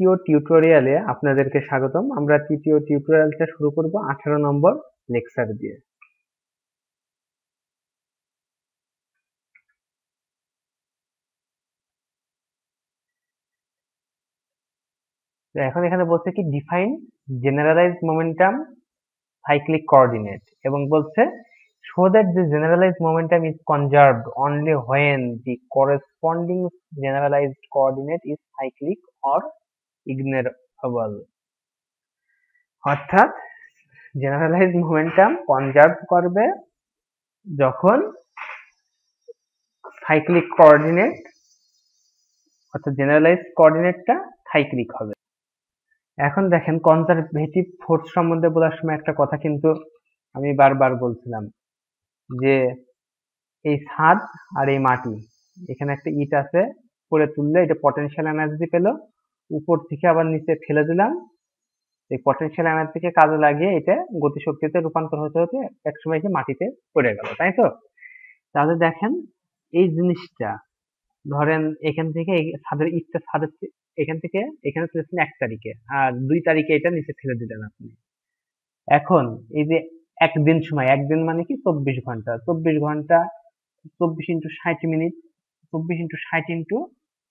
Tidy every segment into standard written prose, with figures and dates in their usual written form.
তৃতীয় টিউটোরিয়ালে আপনাদেরকে স্বাগতম। আমরা তৃতীয় টিউটোরিয়ালটা শুরু করব 18 নম্বর লেকচার দিয়ে। এখন এখানে বলছে কি define generalised momentum cyclic coordinate এবং বলছে show that the generalized momentum is conserved only when the corresponding generalized coordinate is cyclic or ignorable। অর্থাৎ জেনারেলাইজড মোমেন্টাম কনজার্ভ করবে যখন সাইক্লিক কোঅর্ডিনেট অর্থাৎ জেনারেলাইজড কোঅর্ডিনেটটা সাইক্লিক হবে। এখন দেখেন কনজারভেটিভ ফোর্স সম্বন্ধে বলার সময় একটা কথা কিন্তু আমি বারবার বলছিলাম যে এই ছাদ আর এই মাটি, এখানে একটা ইট আছে, পরে তুললে এটা পটেনশিয়াল এনার্জি পেল, উপর থেকে আবার নিচে ফেলে দিলাম, এই পটেনশিয়াল এনার্জিকে কাজে লাগিয়ে এটা গতিশক্তিতে রূপান্তর হতে হতে একসময় কি মাটিতে পড়ে গেল, তাই তো? তাহলে দেখেন এই জিনিসটা ধরেন এখান থেকে ছাদের ইটটা এখান থেকে এখানে ফেলেছেন 1 তারিখে আর 2 তারিখে এটা নিচে ফেলে দিলেন আপনি। এখন এই যে একদিন সময়, একদিন মানে কি 24 ঘন্টা, 24 ঘন্টা 24 into 60 minute, 24 into 60 into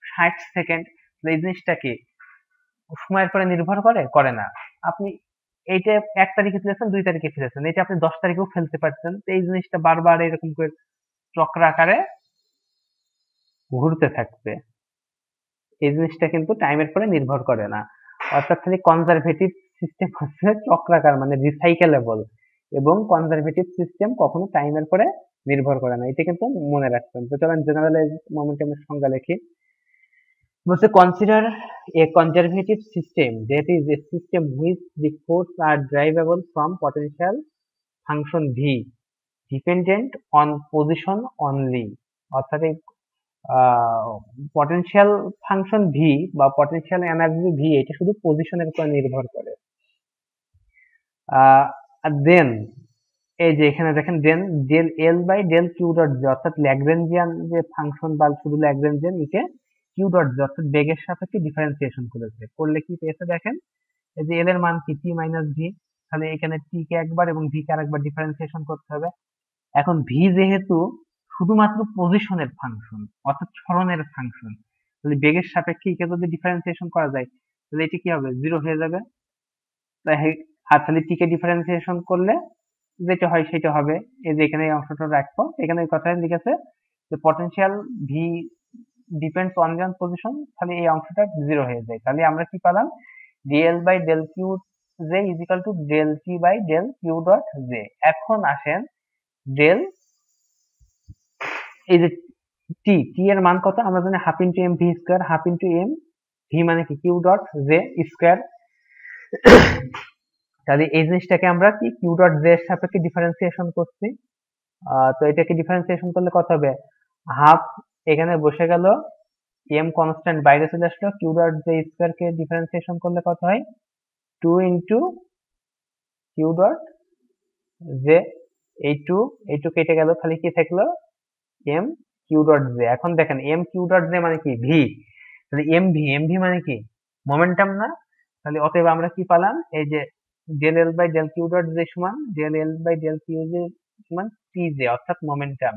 60 second. এই জিনিসটা কি সময়ের পরে নির্ভর করে না। আপনি এইটা 1 তারিখে ফেলেছেন, 2 তারিখে ফেলেছেন, এটা আপনি 10 তারিখেও ফেলতে পারছেন। তো এই জিনিসটা বারবার এরকম করে চক্রাকারে ঘুরতে থাকবে। এই জিনিসটা কিন্তু টাইমের পরে নির্ভর করে না। অর্থাৎ খালি কনজারভেটিভ সিস্টেম হচ্ছে চক্রাকার মানে রিসাইকেলেবল, এবং কনজারভেটিভ সিস্টেম কখনো টাইমের পরে নির্ভর করে না, এটা কিন্তু মনে রাখবেন। তো চলেন জেনারেলাইজড মোমেন্টামের সংজ্ঞা লিখি। বলছে consider a conservative system that is a system which the force are derivable from potential function V dependent on position only. অর্থাৎ এই পটেনশিয়াল ফাংশন ভি বা পটেনশিয়াল এনার্জি ভি এটা শুধু পজিশনের উপর নির্ভর করে। দেন এই যে এখানে দেখেন then del L by del q dot j, অর্থাৎ ল্যাগ্রেঞ্জিয়ান যে ফাংশন বা শুধু ল্যাগ্রেঞ্জিয়ান একে কিউ ডট জি অর্থাৎ বেগের সাপেক্ষে ডিফারেন্সিয়েশন করেছে। করলে কি পেয়েছে দেখেন, এই যে এল এর মান কি টি মাইনাস ভি, তাহলে এখানে টি কে একবার এবং ভি কে আরেকবার ডিফারেন্সিয়েশন করতে হবে। এখন ভি যেহেতু শুধুমাত্র পজিশনের ফাংশন অর্থাৎ সরণের ফাংশন, তাহলে বেগের সাপেক্ষে একে যদি ডিফারেন্সিয়েশন করা যায় তাহলে এটা কি হবে, 0 হয়ে যাবে। আর তাহলে টি কে ডিফারেন্সিয়েশন করলে যেটা হয় সেটা হবে। এই যে এখানে এই অংশটা রাখবো, এখানে এই কথাটা লিখেছে যে potential V depends on one position, তাহলে এই অংশটা 0 হয়ে যায়। তাহলে আমরা কি পেলাম, del by del q j is equal to del t by del q dot j. এখন আসেন ডেল এই যে টি টি এর মান কত আমরা জানি, half into M V square, half into M v মানে কি কিউ ডট জে স্কোয়ার। তাহলে এই জিনিসটাকে আমরা কি কিউ ডট জে এর সাপেক্ষে ডিফারেন্সিয়েশন করছি। তো এটাকে ডিফারেন্সিয়েশন করলে কত হবে, হাফ এখানে বসে গেল, এম কনস্ট্যান্ট বাইরে চলে আসলো, কিউ ডট জে স্কোয়ার কে ডিফারেন্সিয়েশন করলে কত হয়, 2 ইন্টু কিউ ডট জে, এই টু কেটে গেল, তাহলে কি থাকলো এম কিউ ডট জে। এখন দেখেন এম কিউ ডট জে মানে কি ভি, তাহলে এম ভি মানে কি মোমেন্টাম না। তাহলে অতএব আমরা কি পেলাম, এই যে del L by del q dot j সমান del L by del q j সমান পি জে অর্থাৎ মোমেন্টাম।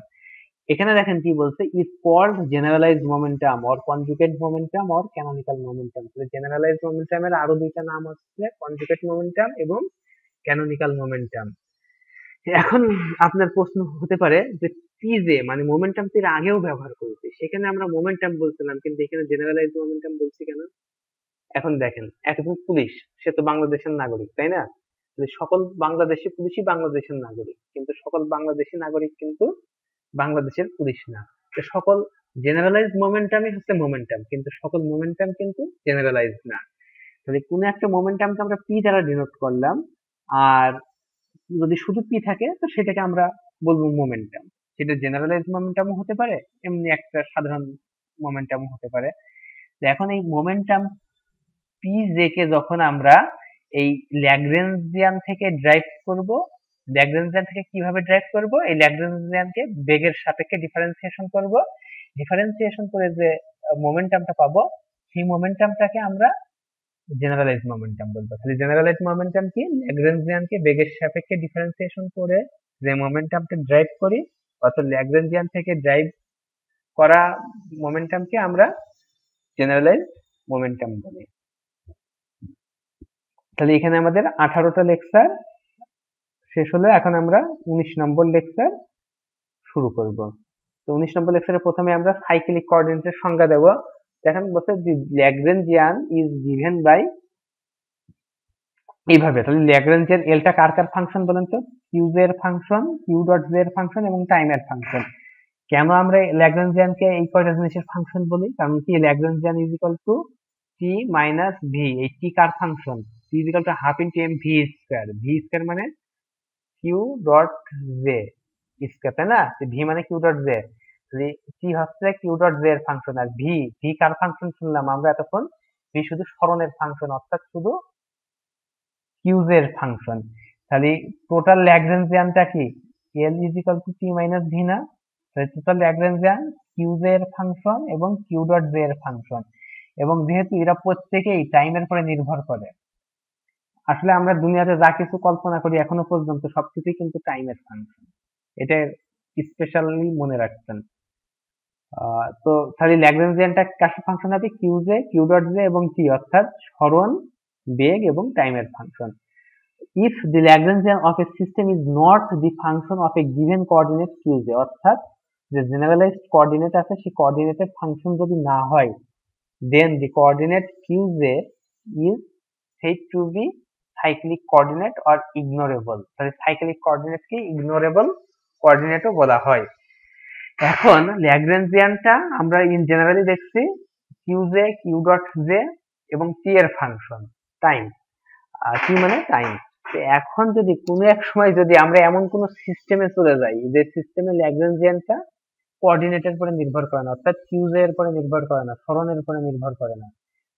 এখানে দেখেন কি বলছে, is called generalised momentum or conjugate momentum or canonical momentum. তাহলে জেনারেলাইজড মোমেন্টামের আরো দুইটা নাম হচ্ছে কনজুগেট মোমেন্টাম এবং ক্যানোনিকাল মোমেন্টাম। এখন আপনার প্রশ্ন হতে পারে যে টিজে মানে মোমেন্টাম তো এর আগেও ব্যবহার করেছি, সেখানে আমরা মোমেন্টাম বলছিলাম কিন্তু এখানে জেনারেলাইজড মোমেন্টাম বলছি কেন? এখন দেখেন একজন পুলিশ, সে তো বাংলাদেশের নাগরিক, তাই না? সকল বাংলাদেশি পুলিশই বাংলাদেশের নাগরিক, কিন্তু সকল বাংলাদেশি নাগরিক কিন্তু বাংলাদেশের পুলিশ না। তো সকল জেনারেলাইজড মোমেন্টামই হচ্ছে মোমেন্টাম, কিন্তু সকল মোমেন্টাম কিন্তু জেনারেলাইজড না। তাহলে কোন একটা মোমেন্টামকে আমরা পি দ্বারা ডিনোট করলাম, আর যদি শুধু পি থাকে তো সেটাকে আমরা বলবো মোমেন্টাম। সেটা জেনারেলাইজড মোমেন্টামও হতে পারে, এমনি একটা সাধারণ মোমেন্টামও হতে পারে। তো এখন এই মোমেন্টাম পি জে কে যখন আমরা এই ল্যাগ্রেঞ্জিয়ান থেকে ড্রাইভ করব, ল্যাগ্রেঞ্জিয়ান থেকে কিভাবে ড্রাইভ করব, এই ল্যাগ্রেঞ্জিয়ানকে বেগের সাপেক্ষে ডিফারেন্সিয়েশন করব, ডিফারেন্সিয়েশন করে যে মোমেন্টামটা পাবো সেই মোমেন্টামটাকে আমরা জেনারেলাইজ মোমেন্টাম বলবো। তাহলে জেনারেলাইজ মোমেন্টাম কি, ল্যাগ্রেঞ্জিয়ানকে বেগের সাপেক্ষে ডিফারেন্সিয়েশন করে যে মোমেন্টামকে ড্রাইভ করি, অর্থাৎ ল্যাগ্রেঞ্জিয়ান থেকে ড্রাইভ করা মোমেন্টামকে আমরা জেনারেলাইজ মোমেন্টাম বলি। তাহলে এখানে আমাদের 18টা লেকচার শেষ হলো, এখন আমরা 19 নম্বর লেকচার শুরু করব। তো 19 নম্বর লেকচারে প্রথমে আমরা সাইক্লিক কোঅর্ডিনেটের সংজ্ঞা দেব। দেখেন বলছে যে ল্যাগ্রেঞ্জিয়ান ইজ গিভেন বাই, এইভাবে। তাহলে ল্যাগ্রেঞ্জিয়ান এলটা কার কার ফাংশন বলেন তো, কিউ এর ফাংশন, কিউ ডট জে এর ফাংশন এবং টাইমের ফাংশন। কেন আমরা ল্যাগ্রেঞ্জিয়ানকে এই কয়টা জিনিসের ফাংশন বলি, কারণ কি Lagrangian is equal to T minus V, এই টি কার function, T is equal to half into M V square, v square মানে কিউ ডট জে স্কয়ার, তাই না? ভি মানে কিউ ডট জে, টি হচ্ছে কিউ ডট জে এর function, আর V, V কার ফাংশন শুনলাম আমরা এতক্ষণ, ভি শুধু সরণের ফাংশন, অর্থাৎ শুধু কিউ জে এর ফাংশন। তাহলে টোটাল ল্যাগ্রেঞ্জিয়ানটা কি, L is equal to T minus V না? তাহলে টোটাল ল্যাগ্রেঞ্জিয়ান কিউ জে এর ফাংশন এবং কিউ ডট জে এর ফাংশন, এবং যেহেতু এরা প্রত্যেকেই টাইমের পরে নির্ভর করে, আসলে আমরা দুনিয়াতে যা কিছু কল্পনা করি এখনো পর্যন্ত সবকিছুই কিন্তু টাইমের ফাংশন, এটা স্পেশালি মনে রাখবেন। তো তাহলে ল্যাগ্রেঞ্জিয়ানটা কার ফাংশন হবে, q j, q dot j এবং টি, অর্থাৎ সরণ, বেগ এবং টাইমের function. if the Lagrangian of a system is not the function of a given coordinate qj, অর্থাৎ যে জেনারেলাইজড কোঅর্ডিনেট আছে সেই কোঅর্ডিনেটের ফাংশন যদি না হয়, then the coordinate qj is said to be cyclic coordinate or ignorable। তাহলে cyclic কোঅর্ডিনেটকে ইগনোরেবল কোঅর্ডিনেটও বলা হয়। এখন ল্যাগ্রেঞ্জিয়ানটা আমরা ইন জেনারেলি দেখছি qj, q ডট j এবং t এর ফাংশন টাইম, t মানে টাইম। এখন যদি কোনো এক সময় যদি আমরা এমন কোন সিস্টেমে চলে যাই যে সিস্টেমে ল্যাগ্রেঞ্জিয়ানটা কোঅর্ডিনেটের উপরে নির্ভর করে না, অর্থাৎ কিউজে এর উপরে নির্ভর করে না, সরণের উপরে নির্ভর করে না,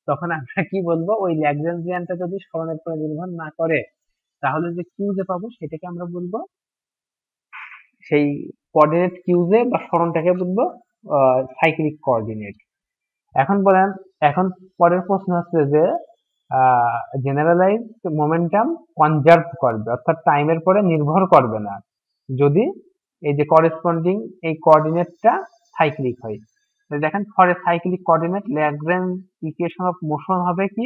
তখন আমরা কি বলবো, ওই ল্যাগ্রেঞ্জিয়ানটা যদি সরণের উপরে নির্ভর না করে, তাহলে যে কিউজে পাবো সেটাকে আমরা বলবো, সেই কোঅর্ডিনেট কিউজে বা সরণটাকে বলবো সাইক্লিক কোঅর্ডিনেট। এখন বলেন, এখন পরের প্রশ্ন হচ্ছে যে জেনারেলাইজড মোমেন্টাম কনজার্ভ করবে, অর্থাৎ টাইমের পরে নির্ভর করবে না যদি এই যে করেসপন্ডিং এই কোঅর্ডিনেটটা সাইক্লিক হয়। দেখেন for a cyclic coordinate Lagrange equation of motion হবে কি,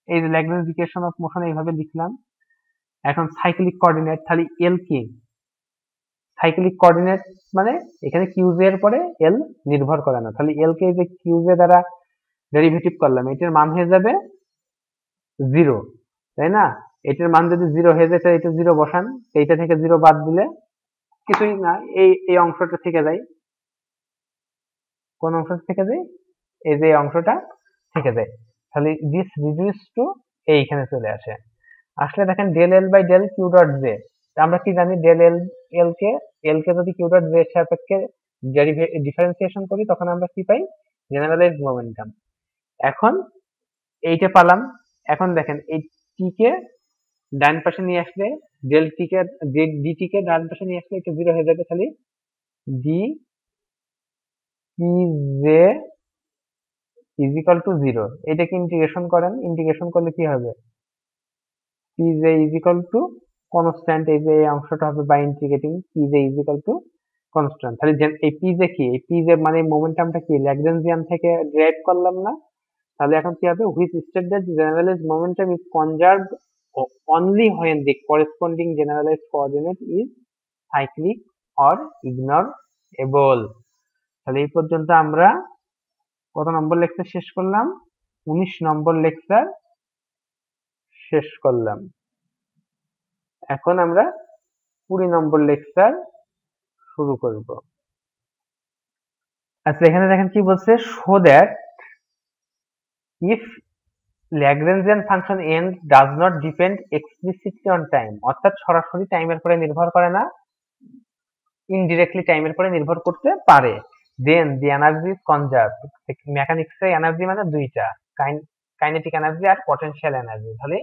এই যে ল্যাগ্রেঞ্জ ইকুয়েশন অফ মোশন এইভাবে লিখলাম। এখন সাইক্লিক কোঅর্ডিনেট, তাহলে এল কি, সাইক্লিক কোঅর্ডিনেট মানে এখানে কিউজে এর পরে এল নির্ভর করে না, তাহলে এল কে যে কিউজে দ্বারা ডেরিভেটিভ করলাম, এটার মান হয়ে যাবে জিরো, তাই না? এটার মান যদি জিরো হয়ে যায়, এটা জিরো বসান, এইটা থেকে জিরো বাদ দিলে কিছুই না, এই অংশটা থেকে যায়। কোন অংশটা থেকে যায়, এই যে অংশটা থেকে যায়। তাহলে দিস রিডিউস টু এইখানে চলে আসে, আসলে দেখেন del L by del q dot j, আমরা কি জানি, ডেল এল, এল কে যদি কিউ ডট জে এর সাপেক্ষে ডিফারেন্সিয়েশন করি তখন আমরা কি পাই, জেনারেলাইজড মোমেন্টাম। এখন এইটা পালাম, এখন দেখেন এই টি কে ডান পাশে নিয়ে আসলে, ডেল টি কে, ডি কে ডান পাশে নিয়ে আসলে এটা জিরো হয়ে যাবে, তাহলে d p j is equal to zero. এটাকে ইন্টিগ্রেশন করেন, ইন্টিগ্রেশন করলে কি হবে, p j is equal to constant, এই যে এই অংশটা হবে by integrating p j is equal to constant. তাহলে এই পি জে কি, এই পি জে মানে মোমেন্টামটা কি ল্যাগ্রেঞ্জিয়ান থেকে ডেরাইভ করলাম না, তাহলে এখন কি হবে, which state that generalised momentum is conserved only when the corresponding generalized coordinate is cyclic or ignorable। তাহলে এই পর্যন্ত আমরা কত নম্বর লেকচার শেষ করলাম, 19 নম্বর লেকচার শেষ করলাম। এখন আমরা 20 নম্বর লেকচার শুরু করব। আচ্ছা এখানে দেখেন কি বলছে, show that if Lagrangian function n does not depend explicitly on time, অর্থাৎ সরাসরি টাইমের উপরে নির্ভর করে না, ইনডিরেক্টলি টাইমের উপরে নির্ভর করতে পারে, then the energy is conserved। মেকানিক্সে এনার্জি মানে দুইটা, কাইনেটিক এনার্জি আর পটেনশিয়াল এনার্জি, তাহলে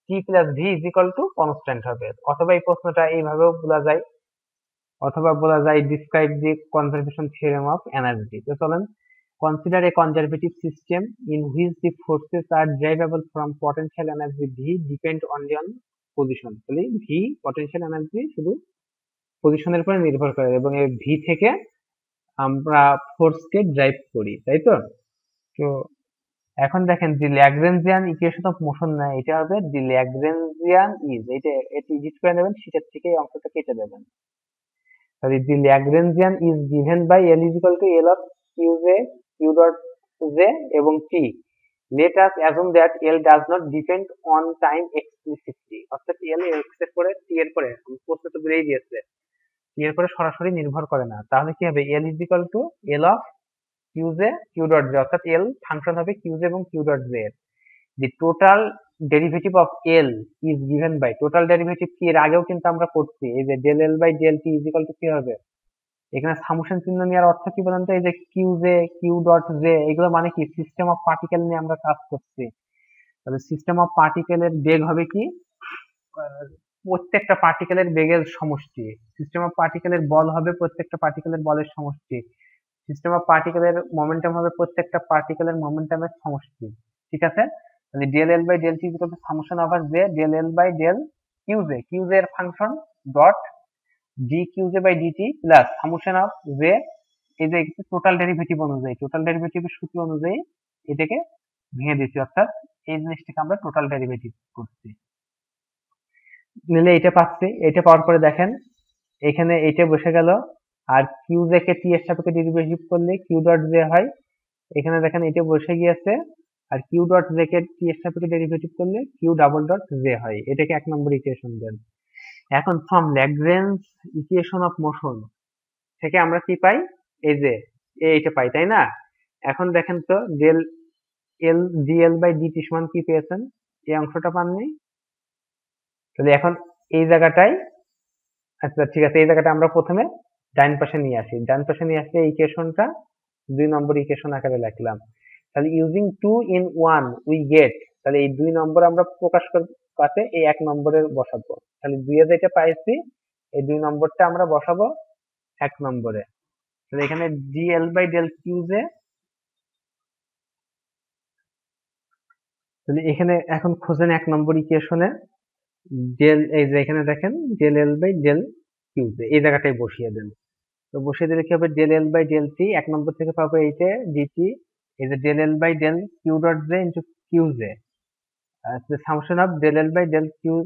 t plus v is equal to constant হবে। অথবা এই প্রশ্নটা এইভাবেও বলা যায়, অথবা বলা যায় describe the conservation theorem of energy. তো চলেন consider a conservative system in which the forces are derivable from potential energy V depend only on position. তাহলে ভি পটেনশিয়াল এনার্জি শুধু পজিশনের উপরে নির্ভর করে এবং এই ভি থেকে আমরা ফোর্সকে ড্রাইভ করি, তাই তো? তো এখন দেখেন দি ল্যাগ্রেঞ্জিয়ান ইকুয়েশন অফ মোশন না, এটা হবে দি ল্যাগ্রেঞ্জিয়ান ইজ, এটা ইজিট করে নেবেন, সেটার থেকে এই অংশটা কেটে দেবেন। তাহলে the Lagrangian is given by L is equal to L of q j q dot j এবং t. Let us assume that L does not depend on time explicitly, অর্থাৎ এল এক্স এর পরে টি এর পরে প্রশ্ন তো বেরিয়ে দিয়েছে, টি এর পরে সরাসরি নির্ভর করে না। তাহলে কি হবে, l is equal to L of q j q dot j, অর্থাৎ এল ফাংশন হবে কিউ জে এবং কিউ ডট জে এর। The total derivative of l is given by, total derivative কি এর আগেও কিন্তু আমরা করছি, এই যে del L by del t is equal to কি হবে, এখানে সামেশন চিহ্ন নেওয়ার অর্থ কি বলেন তো? এই যে q j q dot j এগুলো মানে কি, সিস্টেম অফ পার্টিকেল নিয়ে আমরা কাজ করছি। তাহলে সিস্টেম অফ পার্টিকেলের বেগ হবে কি, প্রত্যেকটা পার্টিকেলের বেগের সমষ্টি। সিস্টেম অফ পার্টিকেলের বল হবে প্রত্যেকটা পার্টিকেলের বলের সমষ্টি। সিস্টেম অফ পার্টিকেলের মোমেন্টাম হবে প্রত্যেকটা পার্টিকেলের মোমেন্টামের সমষ্টি। ঠিক আছে? তাহলে del L by del t is equal to summation over j del L by del q j এর function dot d q j by dt plus summation of j, এই যে total derivative অনুযায়ী, টোটাল ডেরিভেটিভের সূত্র অনুযায়ী এটাকে ভেঙে দিচ্ছি, অর্থাৎ এই জিনিসটাকে আমরা টোটাল ডেরিভেটিভ করছি। নিলে এটা পাচ্ছি, এটা পাওয়ার পরে দেখেন এখানে এটা বসে গেল, আর কিউ জে কে টি এর সাপেক্ষে ডেরিভেটিভ করলে কিউ ডট জে হয়, এখানে দেখেন এটা বসে গিয়েছে, আর কিউ ডট জে কে টি এর সাপেক্ষে ডেরিভেটিভ করলে কিউ ডাবল ডট জে হয়। এটাকে 1 নম্বর ইকুয়েশন দেন। এখন from Lagrange equation of motion থেকে আমরা কি পাই, এই যে এইটা পাই, তাই না? এখন দেখেন তো del l dl by dt সমান কি পেয়েছেন, এই অংশটা পাননি? তাহলে এখন এই জায়গাটায়, আচ্ছা ঠিক আছে, এই জায়গাটা আমরা প্রথমে ডান পাশে নিয়ে আসি, ডান পাশে নিয়ে আসলে এই ইকুয়েশনটা 2 নম্বর ইকুয়েশন আকারে লিখলাম। তাহলে ইউজিং 2 in 1 উই গেট, তাহলে এই 2 নম্বর আমরা প্রকাশ করতে এই 1 নম্বরের বসাবো। তাহলে 2 এ যেটা পাইছি এই 2 নম্বরটা আমরা বসাবো 1 নম্বরে। তাহলে এখানে dl by del q j, তাহলে এখানে এখন খোঁজেন 1 নম্বর ইকুয়েশনে ডেল, এই যে এখানে দেখেন del L by del q j, এই জায়গাটায় বসিয়ে দেন। তো বসিয়ে দিলে কি হবে, del L by del t 1 নম্বর থেকে পাবো এইটা ডিটি, এই যে del L by del q dot j into q j, summation of del L by del q,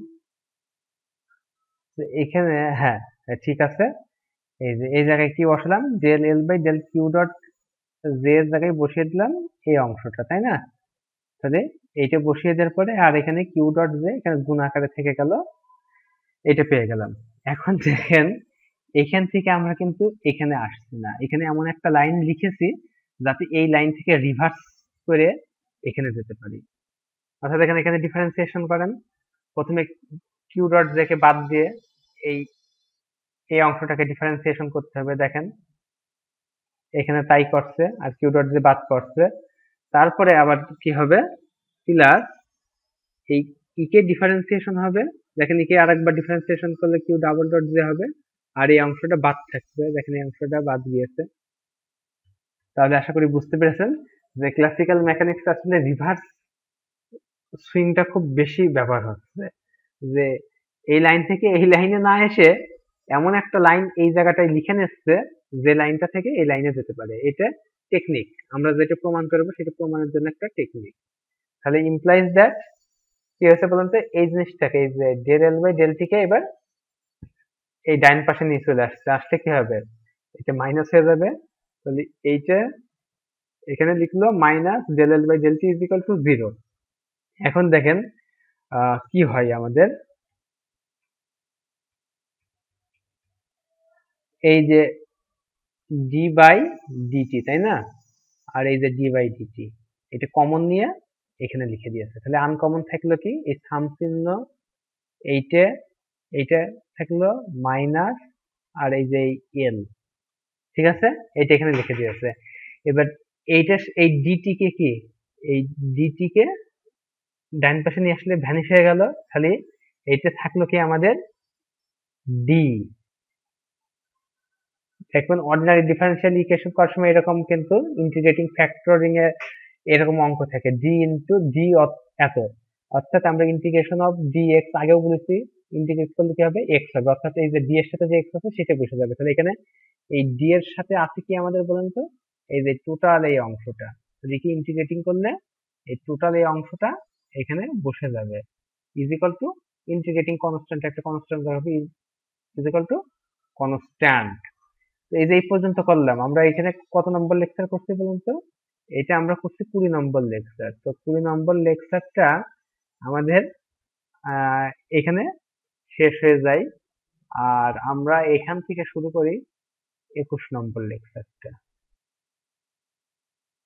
এখানে হ্যাঁ ঠিক আছে, এই যে এই জায়গায় কি বসালাম, del L by del q dot j এর জায়গায় বসিয়ে দিলাম এই অংশটা, তাই না? তাহলে এইটা বসিয়ে দেওয়ার পরে আর এখানে কিউ ডট জে এখানে গুণ আকারে থেকে গেল, এটা পেয়ে গেলাম। এখন দেখেন এখান থেকে আমরা কিন্তু এখানে আসছি না, এখানে এমন একটা লাইন লিখেছি যাতে এই লাইন থেকে রিভার্স করে এখানে যেতে পারি। অর্থাৎ এখানে ডিফারেন্সিয়েশন করেন, প্রথমে কিউ ডট জে কে বাদ দিয়ে এই এই অংশটাকে ডিফারেন্সিয়েশন করতে হবে। দেখেন এখানে তাই করছে, আর কিউ ডট জে বাদ করছে, তারপরে আবার কি হবে, প্লাস এই ই কে ডিফারেন্সিয়েশন হবে, দেখেন ই কে আরেকবার ডিফারেন্সিয়েশন করলে কিউ ডাবল ডট জে হবে, আর এই অংশটা বাদ থাকবে, দেখেন এই অংশটা বাদ গিয়েছে। তাহলে আশা করি বুঝতে পেরেছেন যে ক্লাসিক্যাল মেকানিক্স আসলে রিভার্স সুইংটা খুব বেশি ব্যবহার হচ্ছে, যে এই লাইন থেকে এই লাইনে না এসে এমন একটা লাইন এই জায়গাটায় লিখে নিচ্ছে যে লাইনটা থেকে এই লাইনে যেতে পারে। এটা টেকনিক, আমরা যেটা প্রমাণ করবো সেটা প্রমাণের জন্য একটা টেকনিক। তাহলে ইমপ্লাইজ দ্যাট কি হয়েছে বলুন তো, এই জিনিসটাকে এই যে del L by del t কে এবার এই ডাইন পাশে নিয়ে চলে আসছে, আসলে কি হবে, এটা মাইনাস হয়ে যাবে। তাহলে এইটা এখানে লিখলো minus del L by del t is equal to 0। এখন দেখেন কি হয় আমাদের, এই যে ডি বাই ডিটি, তাই না? আর এই যে ডি বাই ডিটি এটা কমন নিয়ে এখানে লিখে দিয়েছে। তাহলে আনকমন থাকলো কি, এই সাম চিহ্ন, এইটা এইটা থাকলো মাইনাস, আর এই যে এল, ঠিক আছে, এটা এখানে লিখে দিয়েছে। এবার এইটা এই ডিটি কে কি, এই ডিটি কে ডান পাশে নিয়ে আসলে ভ্যানিশ হয়ে গেল, খালি এইটা থাকলো কি আমাদের ডি, দেখবেন অর্ডিনারি ডিফারেনশিয়াল ইকুয়েশন করার সময় এরকম কিন্তু ইন্টিগ্রেটিং ফ্যাক্টরিং এ এরকম অঙ্ক থাকে, ডি ইন্টু ডি এত, অর্থাৎ আমরা ইন্টিগ্রেশন অফ ডি এক্স আগেও বলেছি, ইন্টিগ্রেট করলে কি হবে এক্স হবে, অর্থাৎ এই যে ডি এর সাথে যে এক্স আছে সেটা বসে যাবে। তাহলে এখানে এই ডি এর সাথে আছে কি আমাদের বলেন তো, এই যে টোটাল এই অংশটা, এদিকে ইন্টিগ্রেটিং করলে এই টোটাল এই অংশটা এখানে বসে যাবে, is equal two integrating constant, একটা কনস্ট্যান্ট হবে, ইজ ইকুয়াল টু কনস্ট্যান্ট। এই যে এই পর্যন্ত করলাম, আমরা এখানে কত নম্বর লেকচার করছি বলুন তো, এটা আমরা করছি 20 নম্বর লেকচার। তো 20 নম্বর লেকচারটা আমাদের এখানে শেষ হয়ে যায়, আর আমরা এখান থেকে শুরু করি 21 নম্বর লেকচারটা।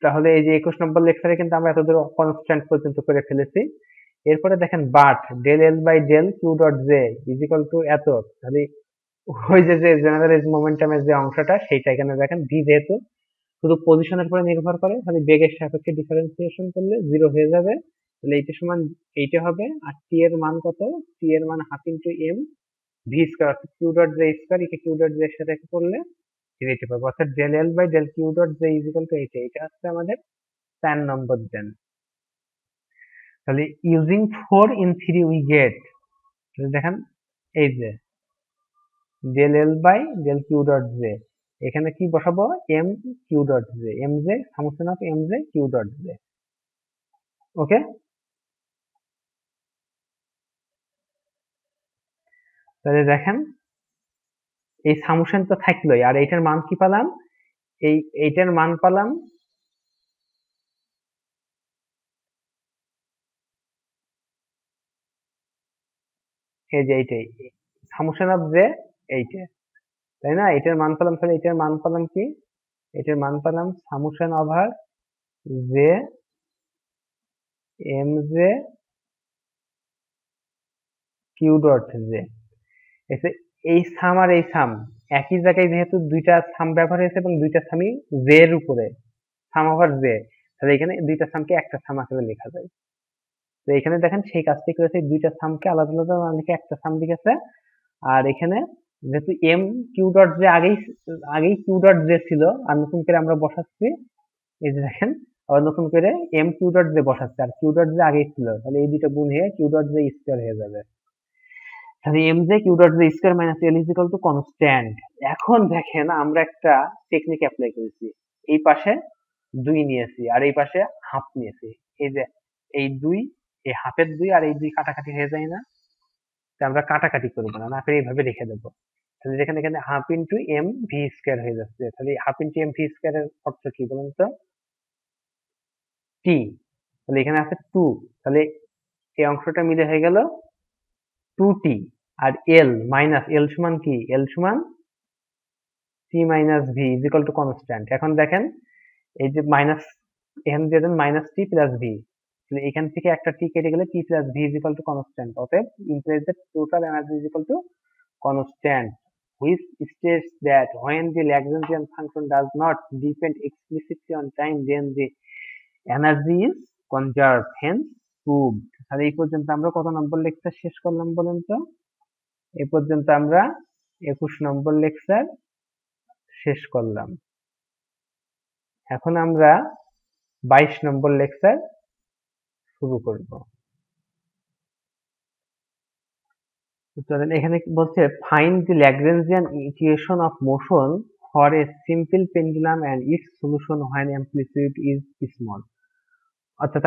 তাহলে এই যে 21 নম্বর লেকচারে কিন্তু আমরা এতদূর কনস্ট্যান্ট পর্যন্ত করে ফেলেছি। এরপরে দেখেন but del L by del q dot j is equal to এত, তাহলে ওই যে জেনারেল মোমেন্টামের যে অংশটা সেইটা এখানে দেখেন ভি যেহেতু শুধু পজিশনের উপরে নির্ভর করে, তাহলে বেগের সাপেক্ষে ডিফারেন্সিয়েশন করলে 0 হয়ে যাবে। তাহলে এইটা সমান এইটা হবে, আর টি এর মান কত, টি এর মান half into M V square, অর্থাৎ কিউ ডট জে স্কয়ার, একে কিউ ডট জে এর সাথে করলে এইটা পাবো, অর্থাৎ del L by del q dot j is equal to এইটা। এটা হচ্ছে আমাদের 4 নম্বর দেন। তাহলে ইউজিং 4 in 3 উই গেট, দেখেন এই যে del L by del q dot j, এখানে কি বসাবো, M q dot j, M j summation of M j q dot j. Okay, তাহলে দেখেন এই সামুশন তো থাকলোই, আর এইটার মান কি পেলাম, এইটার মান পেলাম এই যে এইটাই সামুশন অফ জে, এইটা, তাই না, এটার মান পেলাম, তাহলে এটার মান পেলাম কি, এটার মান পেলাম summation over j M j q dot j. এই সাম আর এই সাম একই জায়গায়, যেহেতু দুইটা সাম ব্যবহার হয়েছে এবং দুইটা সামই জে এর উপরে, সাম ওভার জে, তাহলে এখানে দুইটা সামকে একটা সাম আকারে লেখা যায়। তো এখানে দেখেন সেই কাজটি করেছে, দুইটা সামকে আলাদা আলাদা না লিখে একটা সাম লিখেছে। আর এখানে যেহেতু এম কিউ ডট জে আগেই আগেই কিউ ডট জে ছিল, আর নতুন করে আমরা বসাচ্ছি, এই যে দেখেন আবার নতুন করে এম কিউ ডট জে বসাচ্ছে, আর কিউ ডট জে আগেই ছিল, তাহলে এই দুটো গুণ হয়ে কিউ ডট জে স্কয়ার হয়ে যাবে। তাহলে m j q dot j square minus l is equal to constant. এখন দেখেন আমরা একটা টেকনিক অ্যাপ্লাই করেছি, এই পাশে 2 নিয়েছি আর এই পাশে হাফ নিয়েছি, এই যে এই 2, এই হাফের 2 আর এই 2 কাটাকাটি হয়ে যায় না, তো আমরা কাটাকাটি করবো না, না করে এইভাবে রেখে দেবো। তাহলে যেখানে এখানে half into M V square হয়ে যাচ্ছে, তাহলে half into M V square এর অর্থ কি বলুন তো, টি, তাহলে এখানে আছে 2, তাহলে এই অংশটা মিলে হয়ে গেল 2t, আর এল মাইনাস এল সমান কি, এল সমান T minus V is equal to constant. এখন দেখেন এই যে মাইনাস, এখানে দিয়ে দেন মাইনাস টি প্লাস ভি, তাহলে এখান থেকে একটা টি কেটে গেলে T plus V is equal to constant, অতএব implies that total energy is equal to constant, which states that when the Lagrangian function does not depend explicitly on time, then the energy is conserved, hence proved। তাহলে এই পর্যন্ত আমরা কত নম্বর lecture শেষ করলাম বলুন তো, এ পর্যন্ত আমরা 21 নম্বর লেকচার শেষ করলাম। এখন আমরা 22 নম্বর লেকচার শুরু করব। এখানে বলছে find the Lagrangian equation of motion for a simple pendulum and its solution when amplitude is small. অর্থাৎ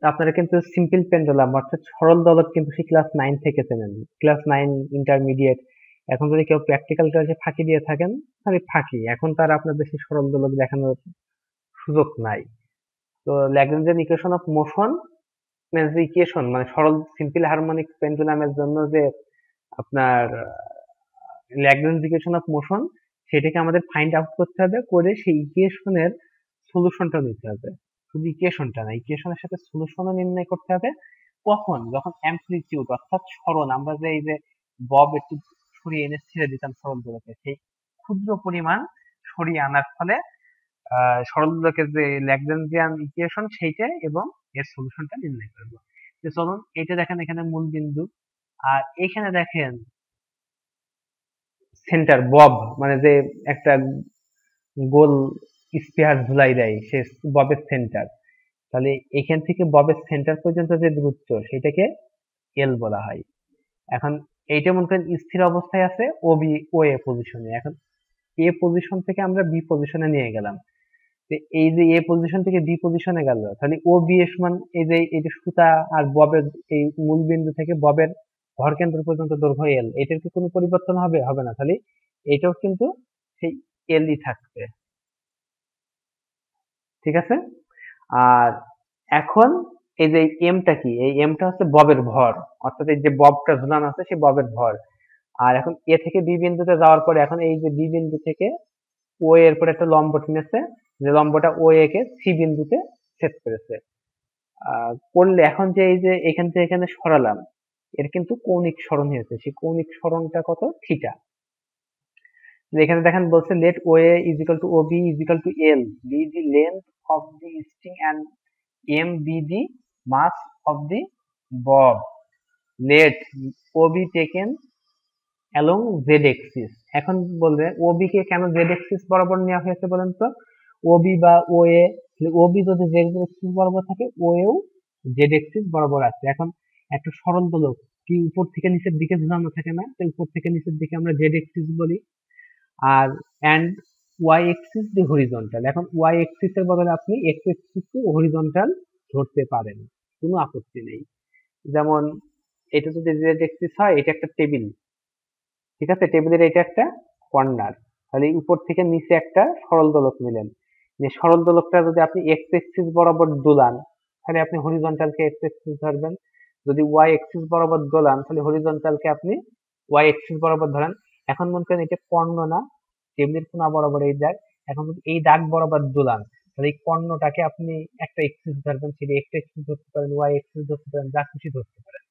আপনারা কিন্তু সিম্পল পেন্ডুলাম অর্থাৎ সরল দোলক কিন্তু সেই ক্লাস 9 থেকে চেনেন, ক্লাস 9 ইন্টারমিডিয়েট। এখন যদি কেউ প্র্যাকটিক্যাল ক্লাসে ফাঁকি দিয়ে থাকেন তাহলে ফাঁকি, এখন তার আপনাদের সেই সরল দোলক দেখানোর সুযোগ নাই। তো ল্যাগ্রেঞ্জিয়ান ইকুয়েশন অফ মোশন মানে যে ইকুয়েশন, মানে সরল সিম্পল হারমোনিক পেন্ডুলামের জন্য যে আপনার ল্যাগ্রেঞ্জ ইকুয়েশন অফ মোশন, সেটাকে আমাদের ফাইন্ড আউট করতে হবে, করে সেই ইকুয়েশনের সলিউশনটা নিতে হবে। শুধু ইকুয়েশনটা না, ইকুয়েশনের সাথে সলিউশনও নির্ণয় করতে হবে। কখন, যখন অ্যামপ্লিটিউড অর্থাৎ সরণ, আমরা যে এই যে বব একটু সরিয়ে এনে ছেড়ে দিতাম সরল দোলকে, সেই ক্ষুদ্র পরিমাণ সরিয়ে আনার ফলে সরল দোলকের যে ল্যাগ্রেঞ্জিয়ান ইকুয়েশন সেইটা এবং এর সলিউশনটা নির্ণয় করবো। তো চলুন, এটা দেখেন এখানে মূল বিন্দু, আর এখানে দেখেন সেন্টার বব, মানে যে একটা গোল স্পেয়ার ঝুলাই দেয় সে ববের সেন্টার, তাহলে এখান থেকে ববের সেন্টার পর্যন্ত যে দূরত্ব সেটাকে এল বলা হয়। এখন এইটা মনে করেন স্থির অবস্থায় আছে ও বি ও এ পজিশনে। এখন এ পজিশন থেকে আমরা বি পজিশনে নিয়ে গেলাম, তো এই যে এ পজিশন থেকে বি পজিশনে গেল, তাহলে ও বি এর সমান এই যে সুতা আর ববের এই মূল বিন্দু থেকে ববের ভর কেন্দ্র পর্যন্ত দৈর্ঘ্য এল, এটার কি কোনো পরিবর্তন হবে? হবে না, তাহলে এটাও কিন্তু সেই এলই থাকবে। ঠিক আছে। আর এখন এই যে এমটা কি, এই এমটা হচ্ছে ববের ভর, অর্থাৎ এই যে ববটা ঝুলানো আছে সেই ববের ভর। আর এখন এ থেকে বি বিন্দুতে যাওয়ার পরে এখন এই যে বি বিন্দু থেকে ও এর পরে একটা লম্ব টেনেছে, যে লম্বটা ও এ কে সি বিন্দুতে ছেদ করেছে। করলে এখন যে এই যে এখান থেকে এখানে সরালাম, এর কিন্তু কৌণিক সরণ হয়েছে, সেই কৌণিক সরণটা কত? থিটা। এখানে দেখেন বলছে let OA is equal to OB is equal to L be the length of the string and M be the mass of the bob. Let OB taken along Z axis. এখন বলবে OB কে কেন Z axis বরাবর নেওয়া হয়েছে বলেন তো? OB বা OA, OB যদি Z axis বরাবর থাকে OA ও Z axis বরাবর আছে। এখন একটা সরল দোলক কি উপর থেকে নিচের দিকে ঝুলানো থাকে না, তো উপর থেকে নিচের দিকে আমরা Z axis বলি। আর and y axis the horizontal, এখন y axis এর বদলে আপনি x axis কে horizontal ধরতে পারেন, কোনো আপত্তি নেই। যেমন এটা যদি z axis হয়, এটা একটা টেবিল, ঠিক আছে, টেবিলের এটা একটা কর্নার, তাহলে উপর থেকে নিচে একটা সরল দোলক নিলেন, যে সরল দোলকটা যদি আপনি x axis বরাবর দোলান তাহলে আপনি horizontal কে x axis ধরবেন, যদি y axis বরাবর দোলান তাহলে horizontal কে আপনি y axis বরাবর ধরেন। এখন মনে করেন এটা কর্ণ না, টেবিলের কোনা বরাবর এই দাগ, এখন যদি এই দাগ বরাবর দোলান তাহলে এই কর্ণটাকে আপনি একটা এক্সিস ধরবেন, সেটা এক্স এক্সিস ধরতে পারেন, ওয়াই এক্সিস ধরতে পারেন, যা খুশি ধরতে পারেন।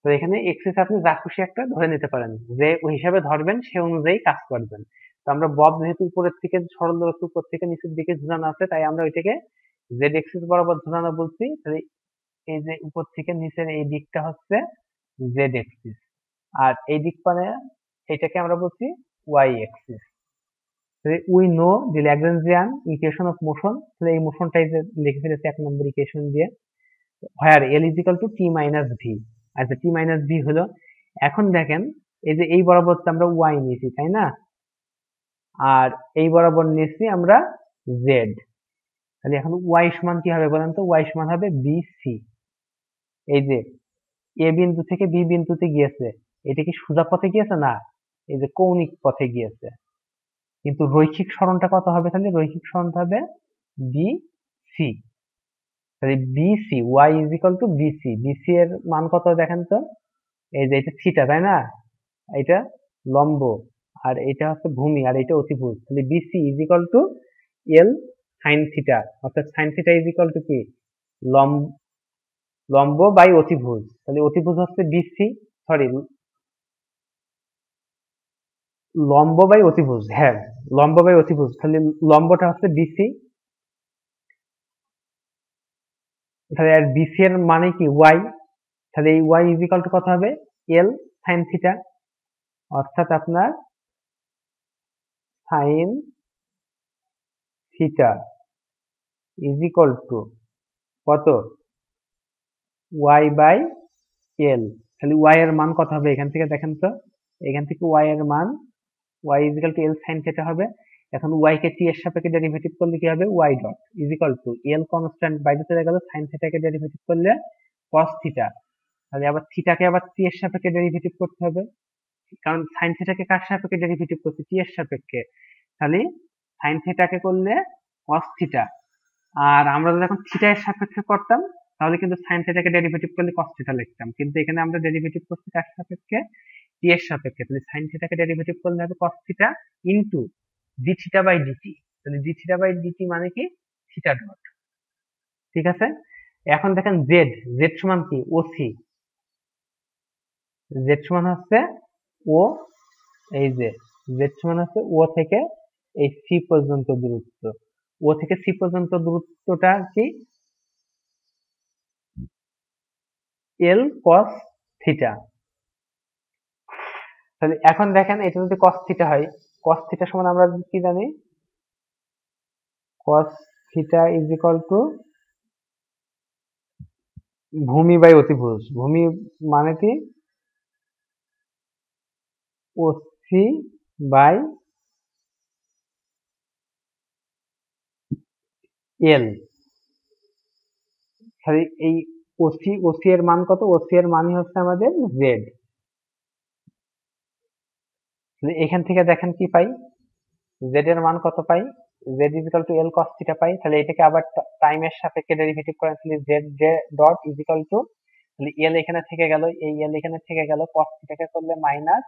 তো এখানে এক্সিস আপনি যা খুশি একটা ধরে নিতে পারেন, যে ওই হিসাবে ধরবেন সে অনুযায়ী কাজ করবেন। তো আমরা বব যেহেতু উপরের থেকে সরল দৈর্ঘ্য উপর থেকে নিচের দিকে ঝুলানো আছে, তাই আমরা ওইটাকে জেড এক্সিস বরাবর ঝুলানো বলছি। তাহলে এই যে উপর থেকে নিচের এই দিকটা হচ্ছে জেড এক্সিস, আর এই দিক মানে এটাকে আমরা বলছি y axis. We know the Lagrangian equation of motion, তাহলে এই মোশনটাই যে লিখে ফেলেছি 1 নম্বর ইকুয়েশন দিয়ে, where L is equal to T minus V. আচ্ছা, টি মাইনাস ভি হলো, এখন দেখেন এই যে এই বরাবর তো আমরা ওয়াই নিয়েছি তাই না, আর এই বরাবর নিয়েছি আমরা জেড, তাহলে এখন ওয়াই সমান কি হবে বলেন তো? ওয়াই সমান হবে বি সি। এই যে এ বিন্দু থেকে বি বিন্দুতে গিয়েছে, এটা কি সোজা পথে গিয়েছে? না, এই যে কৌণিক পথে গিয়েছে। কিন্তু রৈখিক সরণটা কত হবে? তাহলে রৈখিক সরণটা হবে বি সি। তাহলে bc y is equal to bc, bc এর মান কত দেখেন তো? এই যে এটা থিটা তাই না, এটা লম্ব, আর এটা হচ্ছে ভূমি, আর এটা অতিভুজ, তাহলে BC is equal to L sine theta, অর্থাৎ sine theta is equal to কি? লম্ব, লম্ব বাই অতিভুজ, তাহলে অতিভুজ হচ্ছে বিসি, সরি লম্ব বাই অতিভুজ, হ্যাঁ লম্ব বাই অতিভুজ, তাহলে লম্বটা হচ্ছে বিসি, তাহলে আর বিসি এর মানে কি? ওয়াই, তাহলে এই ওয়াই ইজ ইকুয়াল টু কত হবে? এল সাইন থিটা, অর্থাৎ আপনার sine theta is equal to কত? ওয়াই বাই এল। তাহলে ওয়াই এর মান কত হবে এখান থেকে দেখেন তো? এখান থেকে ওয়াই এর মান y is equal to L sine theta হবে। এখন ওয়াই কে টি এর সাপেক্ষে ডেরিভেটিভ করলে কি হবে? Y dot is equal to l constant বাইরে চলে গেল, সাইন থিটাকে ডেরিভেটিভ করলে কস থিটা, তাহলে আবার থিটাকে আবার টি এর সাপেক্ষে ডেরিভেটিভ করতে হবে, কারণ সাইন থিটাকে কার সাপেক্ষে ডেরিভেটিভ করছে? টি এর সাপেক্ষে, তাহলে সাইন থিটাকে করলে কস থিটা, আর আমরা যদি এখন থিটা এর সাপেক্ষে করতাম তাহলে কিন্তু সাইন থিটাকে ডেরিভেটিভ করলে কস থিটা লিখতাম, কিন্তু এখানে আমরা ডেরিভেটিভ করছি কার সাপেক্ষে? টি এর সাপেক্ষে, তাহলে সাইন থিটাকে ডেরিভেটিভ করলে হবে cos theta into d theta by dt, তাহলে ডি থিটা বাই ডিটি মানে কি? Theta dot. ঠিক আছে। এখন দেখেন জেড, জেড সমান কি? ওসি, জেড সমান হচ্ছে ও, এই যে জেড সমান হচ্ছে ও থেকে এই সি পর্যন্ত দূরত্ব, ও থেকে সি পর্যন্ত দূরত্বটা কি? এল কস থিটা। তাহলে এখন দেখেন এটা যদি cos থিটা হয়, cos থিটা সমান আমরা কি জানি, cos theta is equal two ভূমি বাই অতিভুজ। ভূমি মানে কি, ওসি বাই এল। তাহলে এই ওসি এর মান কত, ওসি এর মানই হচ্ছে আমাদের জেড। এখান থেকে দেখেন কি পাই, জেড এর মান কত পাই, Z is equal to L cos theta পাই। তাহলে এটাকে আবার টাইমের সাপেক্ষে ডেরিভেটিভ করেন, তাহলে Z J dot is equal to, তাহলে এল এখানে থেকে গেল, এই এল এখানে থেকে গেল, কস থিটাকে করলে মাইনাস,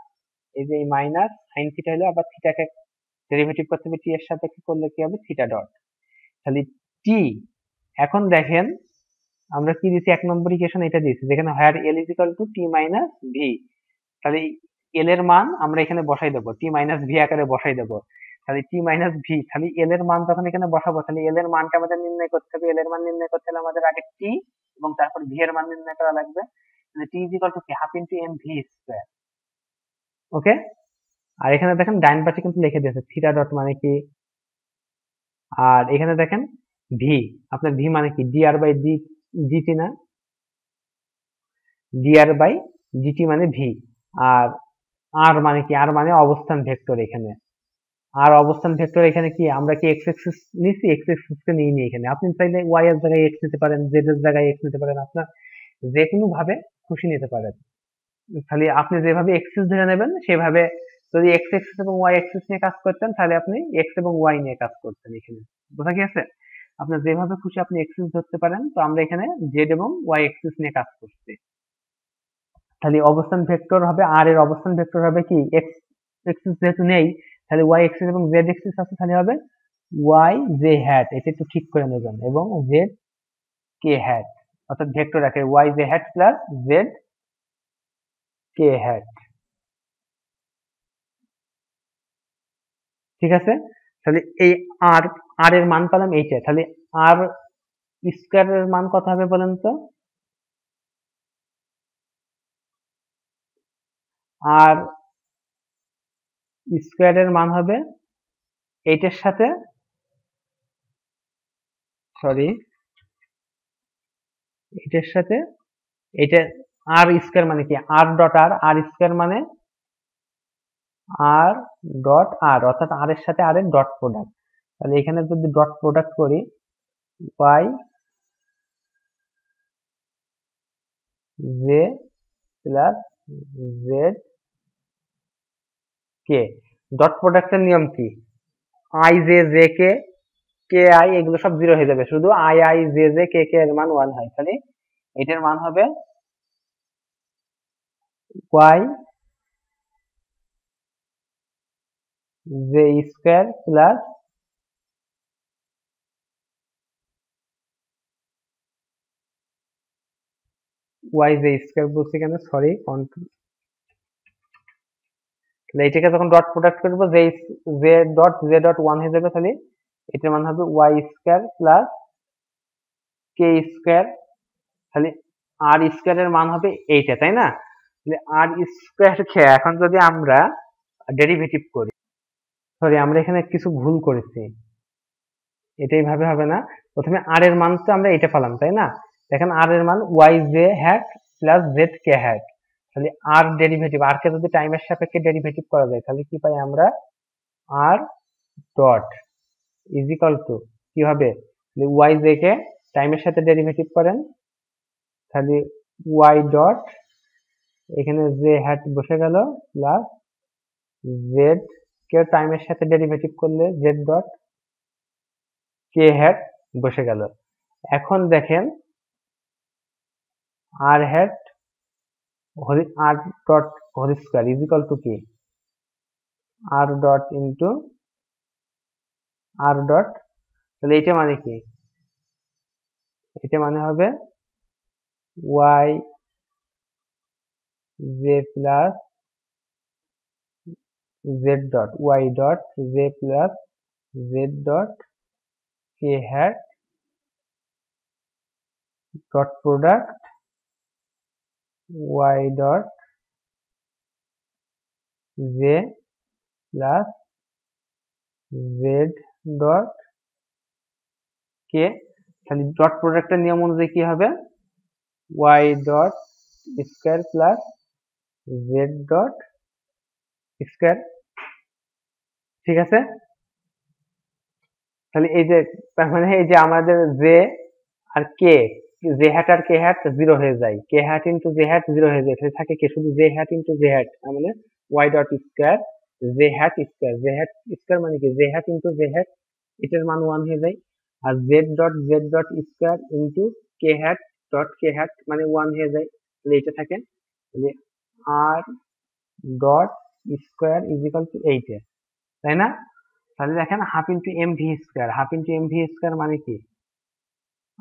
এই যে এই মাইনাস সাইন থিটা হলো, আবার থিটাকে ডেরিভেটিভ করতে হবে টি এর সাপেক্ষে করলে কি হবে, থিটা ডট। তাহলে টি, এখন দেখেন আমরা কি দিছি, এক নম্বর ইকুয়েশন এটা দিয়েছি যেখানে where L is equal to T minus V. তাহলে এল এর মান আমরা এখানে বসাই দেবো, টি মাইনাস ভি আকারে বসাই দেবো। তাহলে টি মাইনাস ভি, তাহলে এল এর মান যখন এখানে বসাবো, তাহলে এল এর মানটা আমাদের নির্ণয় করতে হবে। এল এর মান নির্ণয় করতে হলে আমাদের আগে টি এবং তারপর ভি এর মান নির্ণয় করা লাগবে। তাহলে টি ইজ ইকাল টু কি, half into M V square. Okay, আর এখানে দেখেন ডাইন পাশে কিন্তু লিখে দিয়েছে থিটা ডট মানে কি, আর এখানে দেখেন ভি, আপনার ভি মানে কি, d r by d dt না, ডি আর বাই জিটি মানে ভি। আর আর মানে কি, আর মানে অবস্থান ভেক্টর। এখানে আর অবস্থান ভেক্টর, এখানে কি আমরা কি এক্স এক্সিস নিছি, এক্স এক্সিস কে নিয়ে নি এখানে। আপনি চাইলে ওয়াই এর জায়গায় এক্স নিতে পারেন, জেড এর জায়গায় এক্স নিতে পারেন, আপনার যে কোনো ভাবে খুশি নিতে পারেন। খালি আপনি যেভাবে এক্সিস ধরে নেবেন সেভাবে, যদি এক্স এক্সিস এবং ওয়াই এক্সিস নিয়ে কাজ করতেন তাহলে আপনি এক্স এবং ওয়াই নিয়ে কাজ করতেন এখানে। বোঝা গেছে? আপনার যেভাবে খুশি আপনি এক্সিস ধরতে পারেন। তো আমরা এখানে জেড এবং ওয়াই এক্সিস নিয়ে কাজ করছি। তাহলে অবস্থান ভেক্টর হবে, আর এর অবস্থান ভেক্টর হবে কি, এক্স এক্সিস যেহেতু নেই, তাহলে ওয়াই এক্সিস এবং জেড এক্সিস আছে, তাহলে হবে ওয়াই জে হ্যাট, এটা একটু ঠিক করে নেবেন, এবং জেড কে হ্যাট, অর্থাৎ ভেক্টর রাখে Y J hat plus Z K hat. ঠিক আছে, তাহলে এই আর, আর এর মান পেলাম এইটা। তাহলে আর স্কয়ার এর মান কত হবে বলেন তো, আর স্কয়ার এর মান হবে এইটার সাথে, সরি এটার সাথে এটা, আর স্কয়ার মানে কি, আর ডট আর, আর স্কয়ার মানে আর ডট আর, অর্থাৎ আর এর সাথে আর এর ডট প্রোডাক্ট। তাহলে এখানে যদি ডট প্রোডাক্ট করি, Y J plus Z K, dot প্রোডাক্টের নিয়ম কি, I J J K, K I এগুলো সব জিরো হয়ে যাবে, শুধু I I J J K K এর মান ওয়ান হয়। তাহলে এটার মান হবে Y J square plus, Y J square বলছি কেন, সরি কন্ট্রোল, তাহলে এটাকে যখন ডট প্রোডাক্ট করবো, জে ডট ওয়ান হয়ে যাবে। তাহলে এটার মান হবে ওয়াই স্কয়ার প্লাস কে স্কয়ার। তাহলে আর স্কয়ার এর মান হবে এইটা, তাই না? তাহলে আর স্কয়ার কে এখন যদি আমরা ডেরিভেটিভ করি, সরি আমরা এখানে কিছু ভুল করেছি, এটা এইভাবে হবে না। প্রথমে আর এর মান তো আমরা এটা পেলাম, তাই না? দেখেন আর এর মান Y J hat plus Z K hat. তাহলে আর ডেরিভেটিভ, আর কে যদি টাইমের সাপেক্ষে ডেরিভেটিভ করা যায় তাহলে কি পাই আমরা, r dot is equal to কি হবে, ওয়াই জে কে টাইমের সাথে ডেরিভেটিভ করেন, তাহলে ওয়াই ডট, এখানে জে হ্যাট বসে গেল, প্লাস জেড কে টাইমের সাথে ডেরিভেটিভ করলে জেড ডট কে হ্যাট বসে গেল। এখন দেখেন R hat R dot whole square is equal to কি, আর ডট ইন্টু আর ডট, তাহলে এটা মানে কি, এটা মানে হবে Y J plus Z dot Y dot J plus Z dot K hat dot product Y dot J plus Z dot K, তাহলে dot প্রোডাক্টের নিয়ম অনুযায়ী কি হবে, Y dot square plus Z dot square. ঠিক আছে, তাহলে এই যে তার মানে এই যে আমাদের জে আর কে, জে হ্যাট আর কে হ্যাট জিরো হয়ে যায়, K hat into J hat zero হয়ে যায়, তাহলে থাকে কি শুধু J hat into J hat, মানে Y dot square J hat square, J hat square মানে কি J hat into J hat, এটার মান ওয়ান হয়ে যায়। আর Z dot square into K hat dot K hat মানে ওয়ান হয়ে যায়, তাহলে এটা থাকে, তাহলে r dot square is equal to এইটে, তাই না? তাহলে দেখেন half into M V square, half into M V square মানে কি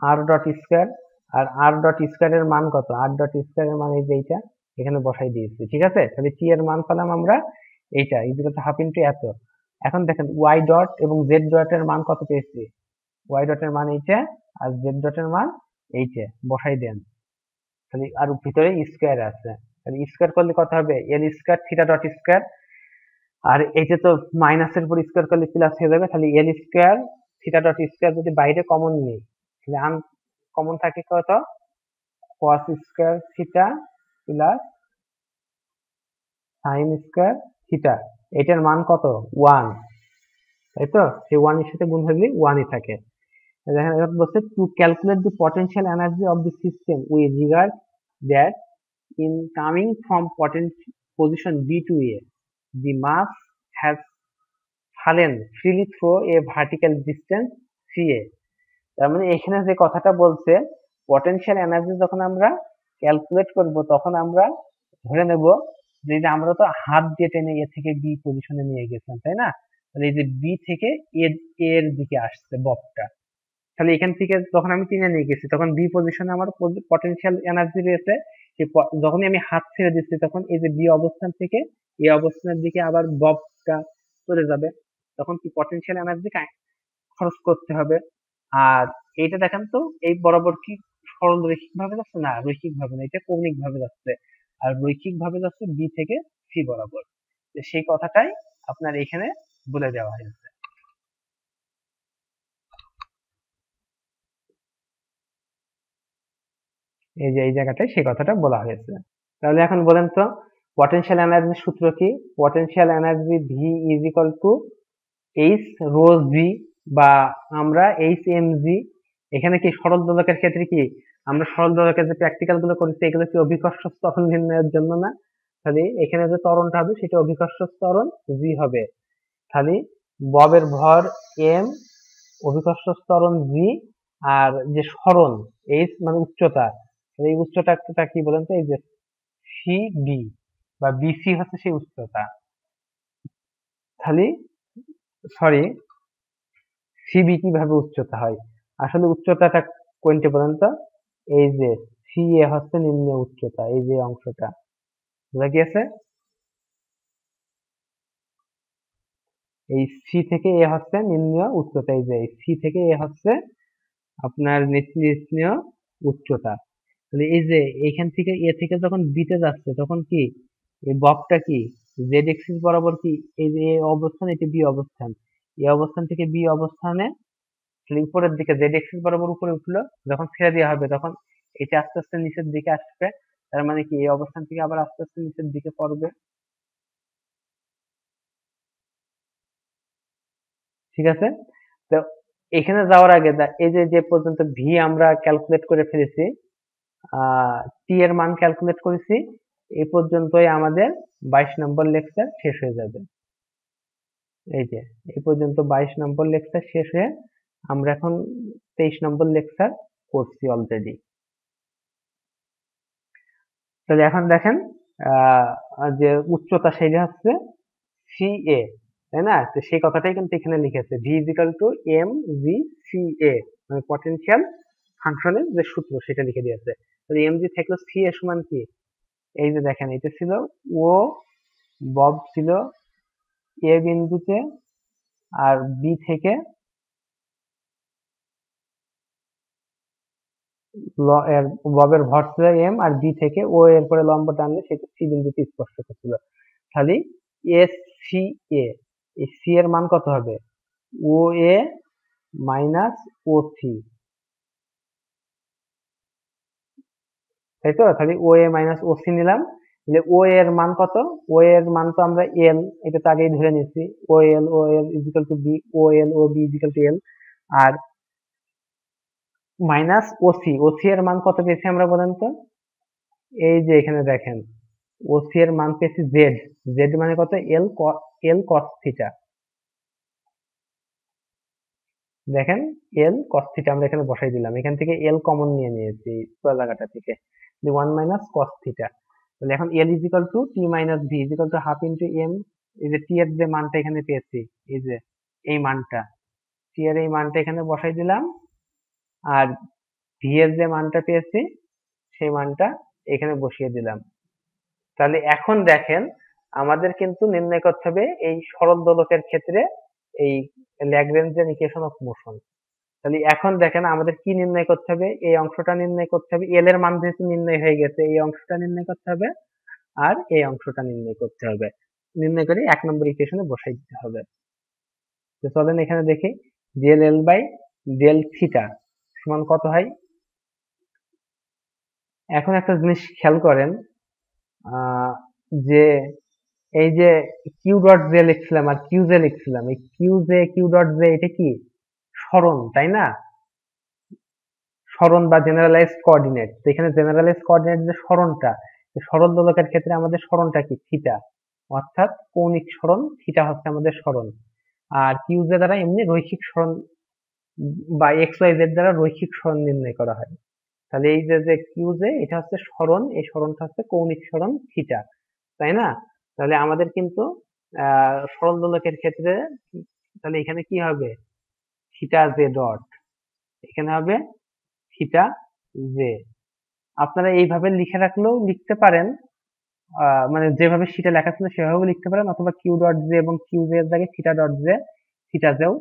আর ডট স্কোয়ার, আর আর ডট স্কোয়ার এর মান কত, আর ডট স্কোয়ার এর মান এই যে এইটা এখানে বসাই দিয়েছি। ঠিক আছে, তাহলে টি এর মান পেলাম আমরা এইটা ইকুয়াল টু হাফ ইন্টু এত। এখন দেখেন ওয়াই ডট এবং জেড ডট এর মান কত পেয়েছি, ওয়াই ডট এর মান এইটা আর জেড ডট এর মান এইটা, বসাই দেন, তাহলে আর ভিতরে স্কোয়ার আছে, তাহলে স্কোয়ার করলে কত হবে, এল স্কোয়ার থিটা ডট স্কোয়ার, আর এইটা তো মাইনাসের উপর স্কোয়ার করলে প্লাস হয়ে যাবে, তাহলে এল স্কোয়ার থিটা ডট স্কোয়ার যদি বাইরে কমন নিই তাহলে আনকমন থাকে কত, cos square theta plus sine square theta, এটার মান কত ওয়ান, তাই তো, সেই ওয়ান এর সাথে গুণ হলে ওয়ানই থাকে। দেখেন এবার বলছে to calculate the potential energy of the system we regard that in coming from position B to A, the mass has fallen freely through a vertical distance CA। তার মানে এখানে যে কথাটা বলছে পটেনশিয়াল এনার্জি যখন আমরা ক্যালকুলেট করব তখন আমরা ধরে নেব যে আমরা তো হাত দিয়ে টেনে এ থেকে বি পজিশনে নিয়ে গেছিলাম, তাই না? তাহলে এই যে বি থেকে এ এর দিকে আসছে ববটা, তাহলে এখান থেকে যখন আমি টেনে নিয়ে গেছি তখন বি পজিশনে আমার পটেনশিয়াল এনার্জি রয়েছে, যখনই আমি হাত ছেড়ে দিচ্ছি তখন এই যে বি অবস্থান থেকে এ অবস্থানের দিকে আবার ববটা চলে যাবে, তখন কি পটেনশিয়াল এনার্জি খরচ করতে হবে। আর এইটা দেখেন তো এই বরাবর কি সরল রৈখিক ভাবে যাচ্ছে, না রৈখিক ভাবে না, এটা কৌণিক ভাবে যাচ্ছে, আর রৈখিক ভাবে যাচ্ছে বি থেকে সি বরাবর, সেই কথাটাই আপনার এখানে বলে দেওয়া হয়েছে। এই যে এই জায়গাটায় সেই কথাটা বলা হয়েছে। তাহলে এখন বলেন তো পটেনশিয়াল এনার্জির সূত্র কি, potential energy V is equal to H rho G, বা আমরা এইচ এম জি, এখানে কি সরল দোলকের ক্ষেত্রে কি আমরা সরল দোলকের যে প্র্যাকটিক্যাল গুলো করেছি এগুলো কি অভিকর্ষ ত্বরণ নির্ণয়ের জন্য না, তাহলে এখানে যে ত্বরণটা হবে সেটা অভিকর্ষ ত্বরণ জি হবে, তাহলে ববের ভর এম, অভিকর্ষ ত্বরণ জি, আর যে সরণ এইচ মানে উচ্চতা, এই উচ্চতাটা কি বলেন তো, এই যে সি বি বা বিসি হচ্ছে সেই উচ্চতা, তাহলে সরি সিবি কিভাবে উচ্চতা হয়, আসলে উচ্চতাটা কোনটা বলেন তো, এই যে সি এ হচ্ছে নিম্ন উচ্চতা, এই যে অংশটা বুঝা গিয়েছে, এই সি থেকে এ হচ্ছে নিম্ন উচ্চতা, এই যে সি থেকে এ হচ্ছে আপনার নিম্ন উচ্চতা, তাহলে এই যে এইখান থেকে এ থেকে যখন বিতে যাচ্ছে তখন কি এই বকটা কি জেড এক্সিস বরাবর কি এই যে এ অবস্থান, এটি বি অবস্থান, এই অবস্থান থেকে বি অবস্থানে উপরের দিকে জেড এক্সিস বরাবর উপরে উঠলো, যখন ছেড়ে দেওয়া হবে তখন এটা আস্তে আস্তে নিচের দিকে আসবে, তার মানে কি এই অবস্থান থেকে আবার আস্তে আস্তে নিচের দিকে পড়বে। ঠিক আছে, তো এখানে যাওয়ার আগে এই যে যে পর্যন্ত ভি আমরা ক্যালকুলেট করে ফেলেছি, টি এর মান ক্যালকুলেট করেছি, এই পর্যন্তই আমাদের 22 নম্বর লেকচার শেষ হয়ে যাবে। এই যে এই পর্যন্ত 22 নম্বর লেকচার শেষ হয়ে আমরা এখন 23 নম্বর লেকচার করছি অলরেডি। তাহলে এখন দেখেন যে উচ্চতা সেটা হচ্ছে সি এ, তাই না, তো সেই কথাটাই কিন্তু এখানে লিখেছে V is equal to M G C A, মানে পটেনশিয়াল ফাংশনের যে সূত্র সেটা লিখে দিয়েছে। তাহলে এম জি থাকলো সি এ সমান কি, এই যে দেখেন এটা ছিল ও, বব ছিল এ বিন্দুতে, আর বি থেকে ববের ভর ছিল এম, আর বি থেকে ও এর পরে লম্ব টানলে সেটা সি বিন্দুতে স্পর্শ করছিল, তাহলে এস সি এ, এই সি এর মান কত হবে? ও এ মাইনাস ও সি, তাই তো? তাহলে ও এ মাইনাস ও সি নিলাম। তাহলে ও এর মান কত? ও এর মান তো আমরা এল, এটা তো আগেই ধরে নিচ্ছি। ও এল ইজিক্যাল টু বি, ও বি ইজিক্যাল টু এল। আর মাইনাস ওসি, ওসি এর মান কত পেয়েছি আমরা বলেন তো? এই যে এখানে দেখেন, ওসি এর মান পেয়েছি জেড। জেড মানে কত? এল কস থিটা। দেখেন, এল কস থিটা আমরা এখানে বসাই দিলাম, এখান থেকে এল কমন নিয়ে নিয়েছি পুরো জায়গাটা থেকে, 1 - cos থিটা। তাহলে এখন L is equal to T minus V is equal to half into M. এই যে টি এর যে মানটা এখানে পেয়েছি, এই যে এই মানটা, টি এর এই মানটা এখানে বসাই দিলাম। আর ভি এর যে মানটা পেয়েছি সেই মানটা এখানে বসিয়ে দিলাম। তাহলে এখন দেখেন, আমাদের কিন্তু নির্ণয় করতে হবে এই সরল দোলকের ক্ষেত্রে এই ল্যাগ্রেঞ্জের ইকুয়েশন অফ মোশন। তাহলে এখন দেখেন আমাদের কি নির্ণয় করতে হবে? এই অংশটা নির্ণয় করতে হবে, এল এর মান যেহেতু নির্ণয় হয়ে গেছে, এই অংশটা নির্ণয় করতে হবে আর এই অংশটা নির্ণয় করতে হবে। নির্ণয় করে 1 নম্বর ইকুয়েশনে বসাই দিতে হবে। তো চলেন এখানে দেখি, del L by del theta সমান কত হয়। এখন একটা জিনিস খেয়াল করেন, যে এই যে কিউ ডট জে লিখছিলাম আর কিউ জে লিখছিলাম, এই কিউ ডট জে এটা কি সরণ, তাই না? সরণ বা জেনারেলাইজড কোঅর্ডিনেট। তো এখানে জেনারেলাইজড কোঅর্ডিনেট যে সরণটা, সরল দোলকের ক্ষেত্রে আমাদের সরণটা কি? থিটা, অর্থাৎ কৌণিক সরণ থিটা হচ্ছে আমাদের সরণ। আর কিউ জে দ্বারা এমনি রৈখিক সরণ বা এক্স ওয়াই জেড দ্বারা রৈখিক সরণ নির্ণয় করা হয়। তাহলে এই যে যে কিউ জে এটা হচ্ছে সরণ, এই সরণটা হচ্ছে কৌণিক সরণ থিটা, তাই না? তাহলে আমাদের কিন্তু সরল দোলকের ক্ষেত্রে তাহলে এখানে কি হবে? থিটা জে ডট, এখানে হবে থিটা জে। আপনারা এইভাবে লিখে রাখলেও লিখতে পারেন, মানে যেভাবে শীটে লেখা ছিল সেভাবেও লিখতে পারেন, অথবা কিউ ডট জে এবং কিউ জে এর জায়গায় থিটা ডট জে, থিটা জেও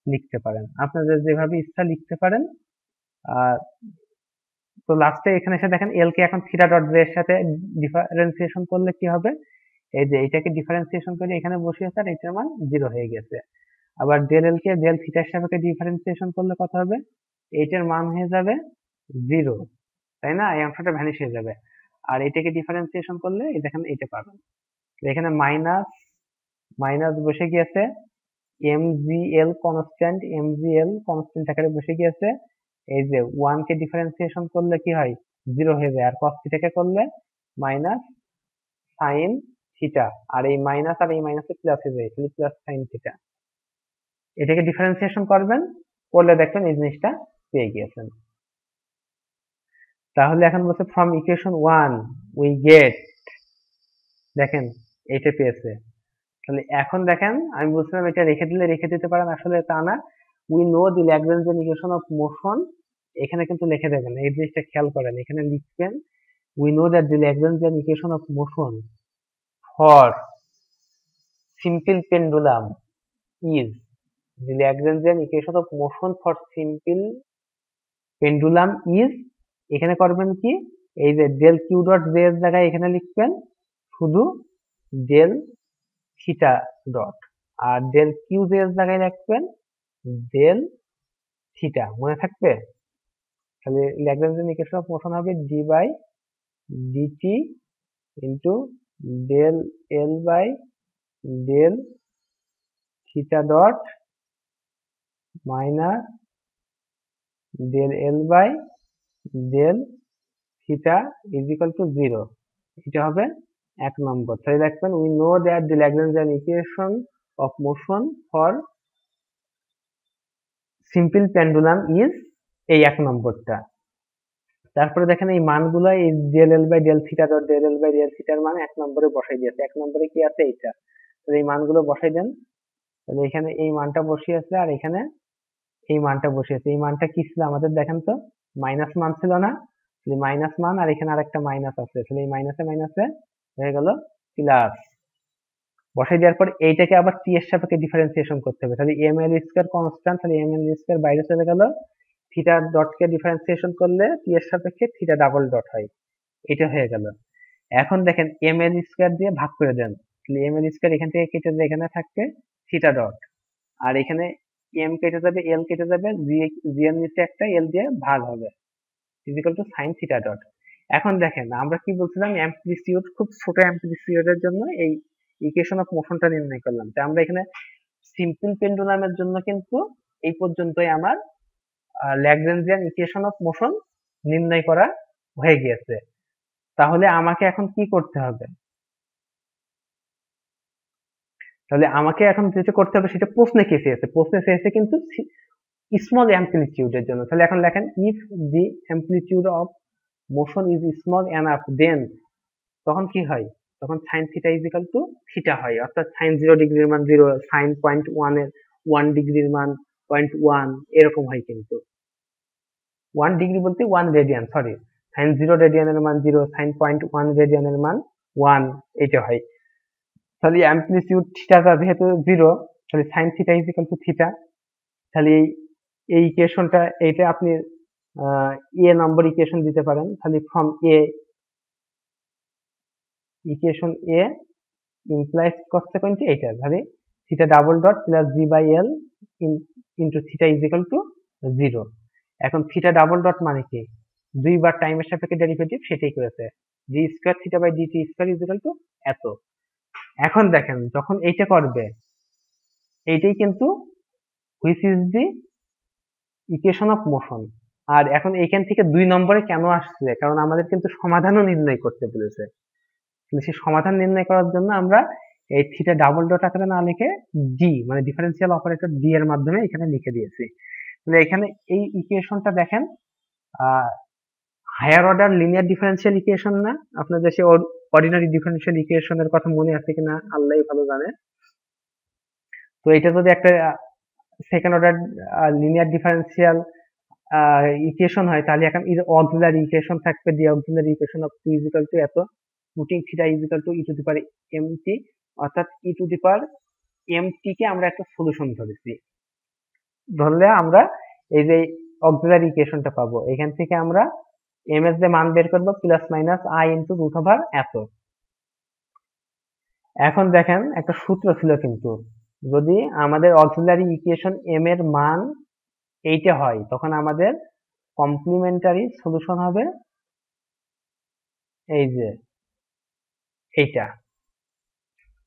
লিখতে পারেন, আপনাদের যেভাবে ইচ্ছা লিখতে পারেন। আহ তো লাস্টে এখানে এসে দেখেন এল কে এখন থিটা ডট জে এর সাথে ডিফারেন্সিয়েশন করলে কি হবে? এই যে এটাকে ডিফারেন্সিয়েশন করে এখানে বসিয়েছে আর এটার মান 0 হয়ে গেছে। আবার ডেল এল কে ডেল থিটার সাপেক্ষে ডিফারেন্সিয়েশন করলে কত হবে? এইটার মান হয়ে যাবে 0, তাই না? এই অংশটা ভ্যানিশ হয়ে যাবে। আর এটাকে ডিফারেন্সিয়েশন করলে এই দেখেন এটা পাবেন। এখানে মাইনাস মাইনাস বসে গিয়েছে, এমজিএল কনস্ট্যান্ট আকারে বসে গিয়েছে। এই যে 1 কে ডিফারেন্সিয়েশন করলে কি হয়? 0 হয়ে যায়। আর cos থিটাকে করলে মাইনাস সাইন থিটা, আর এই মাইনাস আর এই মাইনাসে প্লাস হয়ে যায়, তাহলে প্লাস সাইন থিটা। এটাকে ডিফারেন্সিয়েশন করবেন, করলে দেখবেন এই জিনিসটা পেয়ে গিয়েছেন। তাহলে এখন বলছে ফ্রম ইকুয়েশন 1 উই গেট, দেখেন এটা পেয়েছে। তাহলে এখন দেখেন, আমি বলছিলাম এটা রেখে দিলে রেখে দিতে পারেন, আসলে তা না। We know the Lagrangian equation of motion, এখানে কিন্তু লিখে দেবেন, এই জিনিসটা খেয়াল করেন, এখানে লিখবেন we know that the Lagrangian equation of motion for simple pendulum is, the Lagrangian equation of motion for simple pendulum is, এখানে করবেন কি? এই যে ডেল কিউ ডট জে এর জায়গায় এখানে লিখবেন শুধু ডেল থিটা ডট, আর ডেল কিউ জে এর জায়গায় লিখবেন ডেল থিটা, মনে থাকবে? তাহলে ল্যাগ্রাঞ্জিয়ান ইকুয়েশন অফ মোশন হবে d by dt into del L by del theta dot minus del L by del theta is equal to 0। এটা হবে 1 নম্বর। তাহলে দেখবেন we know that the Lagrangian equation of motion for simple pendulum is, এই 1 নম্বরটা। তারপরে দেখেন এই মানগুলো, এই del L by del theta dot del L by del থিটার মান 1 নম্বরে বসাই দিয়েছে। 1 নম্বরে কি আছে? এইটা। তাহলে এই মানগুলো বসাই দেন। তাহলে এখানে এই মানটা বসিয়েছে আর এখানে এই মানটা বসিয়েছে। এই মানটা কি ছিল আমাদের দেখেন তো? মাইনাস মান ছিল না? মাইনাস মান, আর এখানে আরেকটা মাইনাস আছে, তাহলে এই মাইনাসে মাইনাসে হয়ে গেল প্লাস। বসাই দেওয়ার পর এইটাকে আবার টি এর সাপেক্ষে ডিফারেন্সিয়েশন করতে হবে। তাহলে এম এল স্কয়ার কনস্ট্যান্ট, তাহলে এম এল স্কয়ার বাইরে চলে গেল। থিটা ডট কে ডিফারেন্সিয়েশন করলে টি এর সাপেক্ষে থিটা ডাবল ডট হয়, এটা হয়ে গেল। এখন দেখেন এম এল স্কয়ার দিয়ে ভাগ করে দেন, এম এর স্কয়ার এখান থেকে কেটে যাবে, এখানে থাকবে থিটা ডট, আর এখানে এম কেটে যাবে, এল কেটে যাবে, জি এর নিচে একটা এল দিয়ে ভাগ হবে, equal to sine theta dot. এখন দেখেন আমরা কি বলছিলাম, অ্যামপ্লিটিউড, খুব ছোট অ্যামপ্লিটিউডের জন্য এই ইকুয়েশন অফ মোশনটা নির্ণয় করলাম। তো আমরা এখানে সিম্পল পেন্ডুলামের জন্য কিন্তু এই পর্যন্তই আমার ল্যাগ্রেঞ্জিয়ান ইকুয়েশন অফ মোশন নির্ণয় করা হয়ে গিয়েছে। তাহলে আমাকে এখন কি করতে হবে? তাহলে আমাকে এখন যেটা করতে হবে সেটা প্রশ্নে কে চেয়েছে, প্রশ্নে চেয়েছে কিন্তু স্মল অ্যামপ্লিটিউডের জন্য। তাহলে এখন লেখেন if the amplitude of motion is small enough then, তখন কি হয়, তখন sine theta is equal to theta হয়, অর্থাৎ সাইন 0 ডিগ্রির মান 0, সাইন 0.1 এর 1 ডিগ্রির মান 0.1, এরকম হয় কিন্তু 1 ডিগ্রি বলতে 1 রেডিয়ান, সরি, সাইন 0 রেডিয়ানের মান 0, সাইন 0.1 রেডিয়ানের মান 1, এটা হয়। তাহলে অ্যামপ্লিটিউড থিটাটা যেহেতু 0, তাহলে sign theta is equal to theta. তাহলে এই ইকুয়েশনটা, এইটা আপনি এ নম্বর ইকুয়েশন দিতে পারেন। তাহলে from a, equation a implies consequent এইটা, তাহলে theta double dot plus g by l into theta is equal to 0। এখন থিটা ডাবল ডট মানে কি, দুইবার টাইমের সাপেক্ষে ডেরিভেটিভ, সেটাই করেছে, G square theta by dt square is equal to এত। এখন দেখেন যখন এইটা করবে, এইটাই কিন্তু which is the equation of motion. আর এখন এইখান থেকে 2 নম্বরে কেন আসছে, কারণ আমাদের কিন্তু সমাধানও নির্ণয় করতে বলেছে। সেই সমাধান নির্ণয় করার জন্য আমরা এই থিটা ডাবল ডট আকারে না লিখে ডি, মানে ডিফারেন্সিয়াল অপারেটর ডি এর মাধ্যমে এখানে লিখে দিয়েছি। তাহলে এখানে এই ইকুয়েশনটা দেখেন, higher order linear differential equation না, আপনাদের সে অর্ডিনারি ডিফারেন্সিয়াল ইকুয়েশনের কথা মনে আছে কিনা আল্লাহই ভালো জানে। তো এটা যদি একটা second order linear differential equation হয়, তাহলে এখন এর অক্সিলারি ইকুয়েশন থাকবে, the auxiliary equation of 2 is equal to এত, putting theta is equal to E to the power MT, অর্থাৎ E to the power MT কে আমরা একটা সলিউশন ধরেছি। ধরলে আমরা এই যে অক্সিলারি ইকুয়েশনটা পাবো, এখান থেকে আমরা এম এর যে মান বের করবো plus minus i into root over এত। এখন দেখেন একটা সূত্র ছিল কিন্তু, যদি আমাদের অক্সিলারি ইকুয়েশন এম এর মান এইটা হয়, তখন আমাদের কমপ্লিমেন্টারি সলিউশন হবে এই যে এইটা,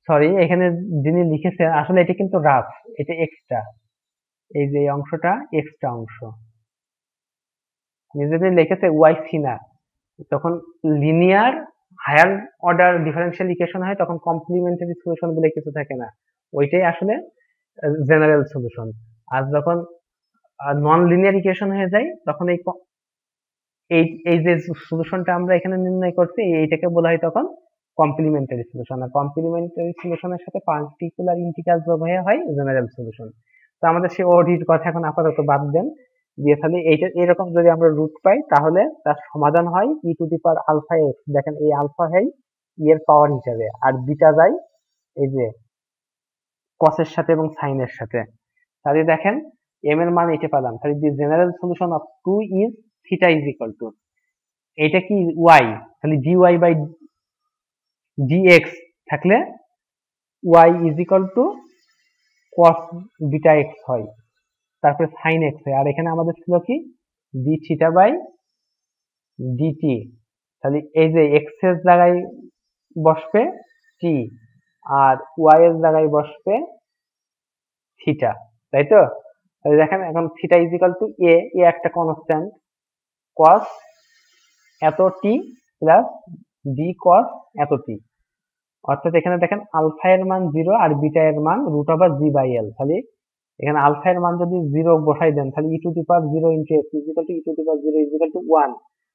সরি এখানে যিনি লিখেছেন আসলে এটা কিন্তু রাফ, এটা এক্সট্রা, এই যে অংশটা এক্সট্রা অংশ, যদি লিখেছে ওয়াই সি না, তখন linear higher order differential equation হয়, তখন কমপ্লিমেন্টারি সলিউশন বলে কিছু থাকে না, ওইটাই আসলে জেনারেল সলিউশন। আর যখন নন লিনিয়ার ইকুয়েশন হয়ে যায়, তখন এই এই যে সলিউশনটা আমরা এখানে নির্ণয় করছি, এইটাকে বলা হয় তখন কমপ্লিমেন্টারি সলিউশন। আর কমপ্লিমেন্টারি সলিউশনের সাথে পার্টিকুলার ইন্টিগ্রাল যোগ হয়ে হয় জেনারেল সলিউশন। তো আমাদের সেই ওডির কথা এখন আপাতত বাদ দেন, দিয়ে তাহলে এইটা এরকম যদি আমরা রুট পাই, তাহলে তার সমাধান হয় E to the power alpha X. দেখেন এই আলফা হয় ই এর পাওয়ার হিসাবে, আর বিটা যায় এই যে কসের সাথে এবং সাইনের সাথে। তাহলে দেখেন এম এর মান এটা পেলাম, তাহলে the general solution of 2 is theta is equal two, এটা কি ওয়াই, তাহলে dy বাই dx থাকলে y is equal two cos beta x হয়, তারপরে sin x হয়, আর এখানে আমাদের ছিল কি d থিটা বাই dt, তাহলে এই যে x এর জায়গায় বসবে t, আর y এর জায়গায় বসবে থিটা, তাই তো? তাহলে দেখেন এখন থিটা ইজ ইকুয়াল টু এ একটা কনস্ট্যান্ট, cos এত t প্লাস d cos এত t, অর্থাৎ এখানে দেখেন আলফা এর মান 0 আর বিটা এর মান রুট ওভার জি বাই এল। তাহলে এখানে আলফা এর মান যদি 0 বসাই দেন, তাহলে E to the power 0 into X is equal to E to the power 0 is equal to 1।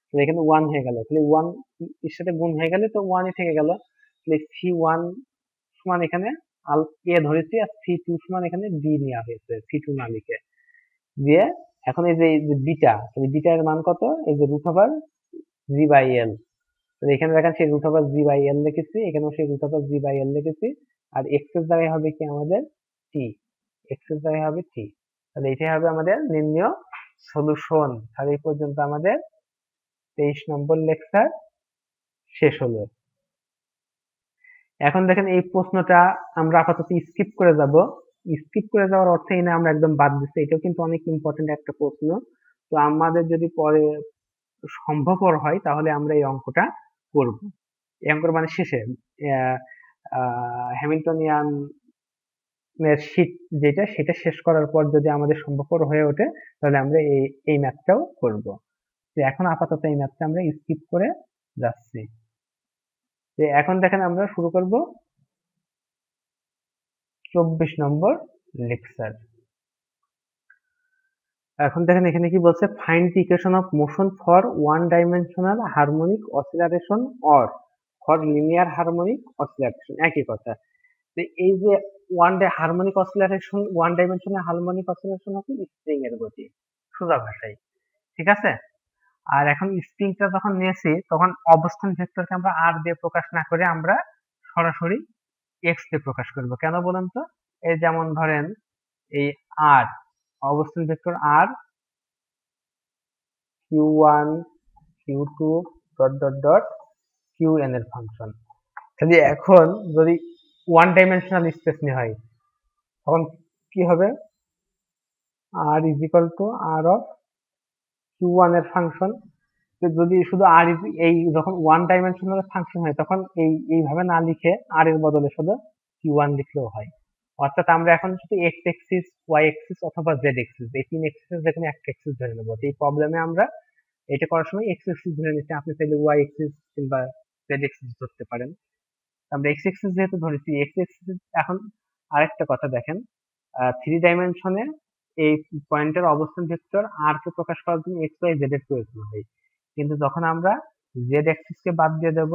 তাহলে এখানে 1 হয়ে গেল, তাহলে 1 এর সাথে গুণ হয়ে গেলে তো 1 ই থেকে গেল। তাহলে c1 সমান এখানে এ ধরেছি, আর c2 সমান এখানে বি নেওয়া হয়েছে, c2 না লিখে। দিয়ে এখন এই যে বিটা, তাহলে বিটা এর মান কত, এই যে রুট ওভার জি বাই এল। তাহলে এখানে দেখেন সেই root over g by l লিখেছি, এখানেও সেই root over g by l লিখেছি, আর এক্স এর জায়গায় হবে কি আমাদের টি, এক্স এর জায়গায় হবে টি। তাহলে এটাই হবে আমাদের নির্ণয় সলিউশন। তাহলে এই পর্যন্ত আমাদের 23 নম্বর লেকচার শেষ হলো। এখন দেখেন এই প্রশ্নটা আমরা আপাতত স্কিপ করে যাব। স্কিপ করে যাওয়ার অর্থ এই না আমরা একদম বাদ দিচ্ছি, এটাও কিন্তু অনেক ইম্পর্টেন্ট একটা প্রশ্ন। তো আমাদের যদি পরে সম্ভবপর হয় তাহলে আমরা এই অঙ্কটা করব। এই অঙ্কটা মানে শেষে হ্যামিল্টনিয়ান এর শীট যেটা সেটা শেষ করার পর যদি আমাদের সম্ভবপর হয়ে ওঠে তাহলে আমরা এই ম্যাথটাও করব। তো এখন আপাতত এই ম্যাথটা আমরা স্কিপ করে যাচ্ছি। তো এখন দেখেন আমরা শুরু করব 24 নম্বর লেকচার। এখন দেখেন এখানে কি বলছে, find the equation of motion for one dimensional harmonic oscillation or for linear harmonic oscillation, একই কথা। তো এই যে ওয়ান ডাইমেনশনাল হারমোনিক অসিলেশন হচ্ছে স্প্রিং এর গতি, সোজা ভাষায়, ঠিক আছে। আর এখন স্প্রিংটা যখন নিয়েছি তখন অবস্থান ভেক্টরকে আমরা আর দিয়ে প্রকাশ না করে আমরা সরাসরি এক্স দিয়ে প্রকাশ করব। কেন বলেন তো? এই যেমন ধরেন এই আর অবস্থান ভেক্টর আর Q1 Q2 dot dot dot Qn এর ফাংশন। যদি এখন যদি ওয়ান ডাইমেনশনাল স্পেস নিয়ে হয় তখন কি হবে, r is equal two r of Q1 এর ফাংশন। যদি শুধু আর এই যখন ওয়ান ডাইমেনশনাল ফাংশন হয় তখন এইভাবে না লিখে আর এর বদলে শুধু Q1 লিখলেও হয়। অর্থাৎ আমরা এখন শুধু এক্স এক্সিস, ওয়াই এক্সিস অথবা জেড এক্সিস, এই তিন এক্সিসের যেকোনো একটা এক্সিস ধরে নেবো। এই প্রবলেমে আমরা এটা করার সময় এক্স এক্সিস ধরে নিচ্ছি, আপনি চাইলে ওয়াই এক্সিস কিংবা জেড এক্সিস ধরতে পারেন। আমরা এক্স এক্সিস যেহেতু ধরেছি, এক্স এক্সিস এখন আরেকটা কথা দেখেন, থ্রি ডাইমেনশনে এই পয়েন্টের অবস্থান ভেক্টর আর কে প্রকাশ করার জন্য এক্স ওয়াই জেড এর প্রয়োজন হয়। কিন্তু যখন আমরা জেড এক্সিস কে বাদ দিয়ে দেব,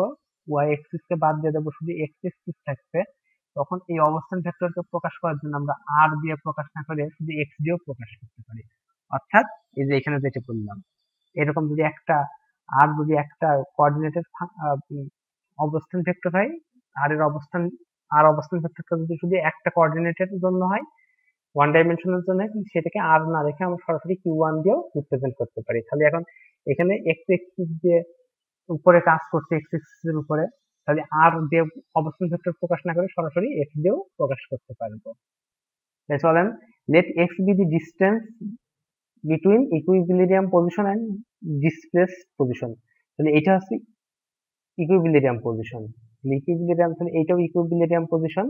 ওয়াই এক্সিস কে বাদ দিয়ে দেব, শুধু এক্স এক্সিস থাকবে, তখন এই অবস্থান ভেক্টরকে প্রকাশ করার জন্য আমরা আর দিয়ে প্রকাশ না করে শুধু এক্স দিয়েও প্রকাশ করতে পারি। অর্থাৎ এই যে এখানে যেটা বললাম, এরকম যদি একটা কোঅর্ডিনেটের অবস্থান ভেক্টর হয়, আর এর অবস্থান আর অবস্থান ভেক্টরটা যদি শুধু একটা কোঅর্ডিনেটের জন্য হয়, ওয়ান ডাইমেনশনের জন্য, সেটাকে আর না রেখে আমরা সরাসরি Q1 দিয়েও রিপ্রেজেন্ট করতে পারি। তাহলে এখন এখানে এক্স এক্সিস দিয়ে উপরে কাজ করছে, এক্স এক্সিস এর উপরে, তাহলে আর দিয়ে অবস্থান ভেক্টর প্রকাশ না করে সরাসরি এক্স দিয়েও প্রকাশ করতে পারবো। তাই চলেন, let x be the distance between equilibrium position and displaced position. তাহলে এটা হচ্ছে ইকুইলিব্রিয়াম পজিশন, ইকুইলিব্রিয়াম, তাহলে এইটাও ইকুইলিব্রিয়াম পজিশন,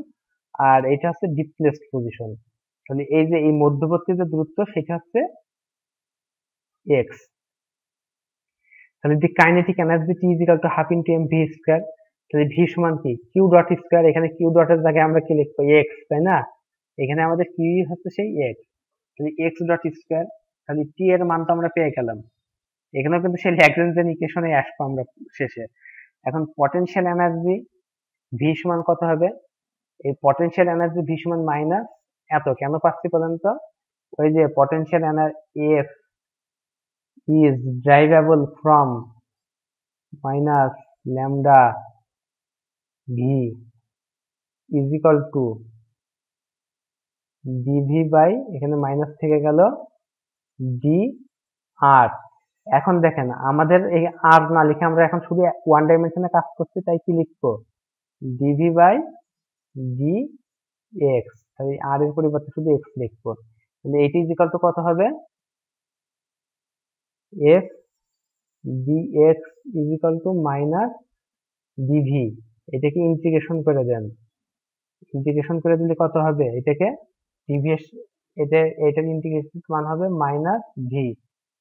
আর এটা হচ্ছে ডিসপ্লেসড পজিশন। তাহলে এই যে এই মধ্যবর্তী যে দূরত্ব সেটা হচ্ছে এক্স। তাহলে the kinetic energy T is equal to half into M V square. তাহলে ভি সমান কি, কিউ ডট স্কয়ার, এখানে কিউ ডটের জায়গায় আমরা কি লিখবো, এক্স, তাই না? এখানে আমাদের কিউ হচ্ছে সেই এক্স, তাহলে এক্স ডট স্কয়ার। তাহলে টি এর মান তো আমরা পেয়ে গেলাম। এখানেও কিন্তু সেই ল্যাগ্রেঞ্জের ইকুয়েশনে আসবো আমরা শেষে। এখন পটেনশিয়াল এনার্জি ভি সমান কত হবে, এই পটেনশিয়াল এনার্জি ভি সমান মাইনাস এত, কেন পাচ্ছি বলেন তো? ওই যে potential energy F is derivable from minus lambda v is equal to dv by, এখানে মাইনাস থেকে গেল dr। এখন দেখেন আমাদের এই আর না লিখে আমরা এখন শুধু ওয়ান ডাইমেনশনে কাজ করছি, তাই কি লিখবো, dv by dx। তাহলে আর এর পরিবর্তে শুধু x লিখবো। তাহলে এটি ইজ ইকুয়াল টু কত হবে, f dx is equal to minus dv। এটাকে ইন্টিগ্রেশন করে দেন, ইন্টিগ্রেশন করে দিলে কত হবে, এটাকে dv এটার ইন্টিগ্রেশন মান হবে মাইনাস ভি।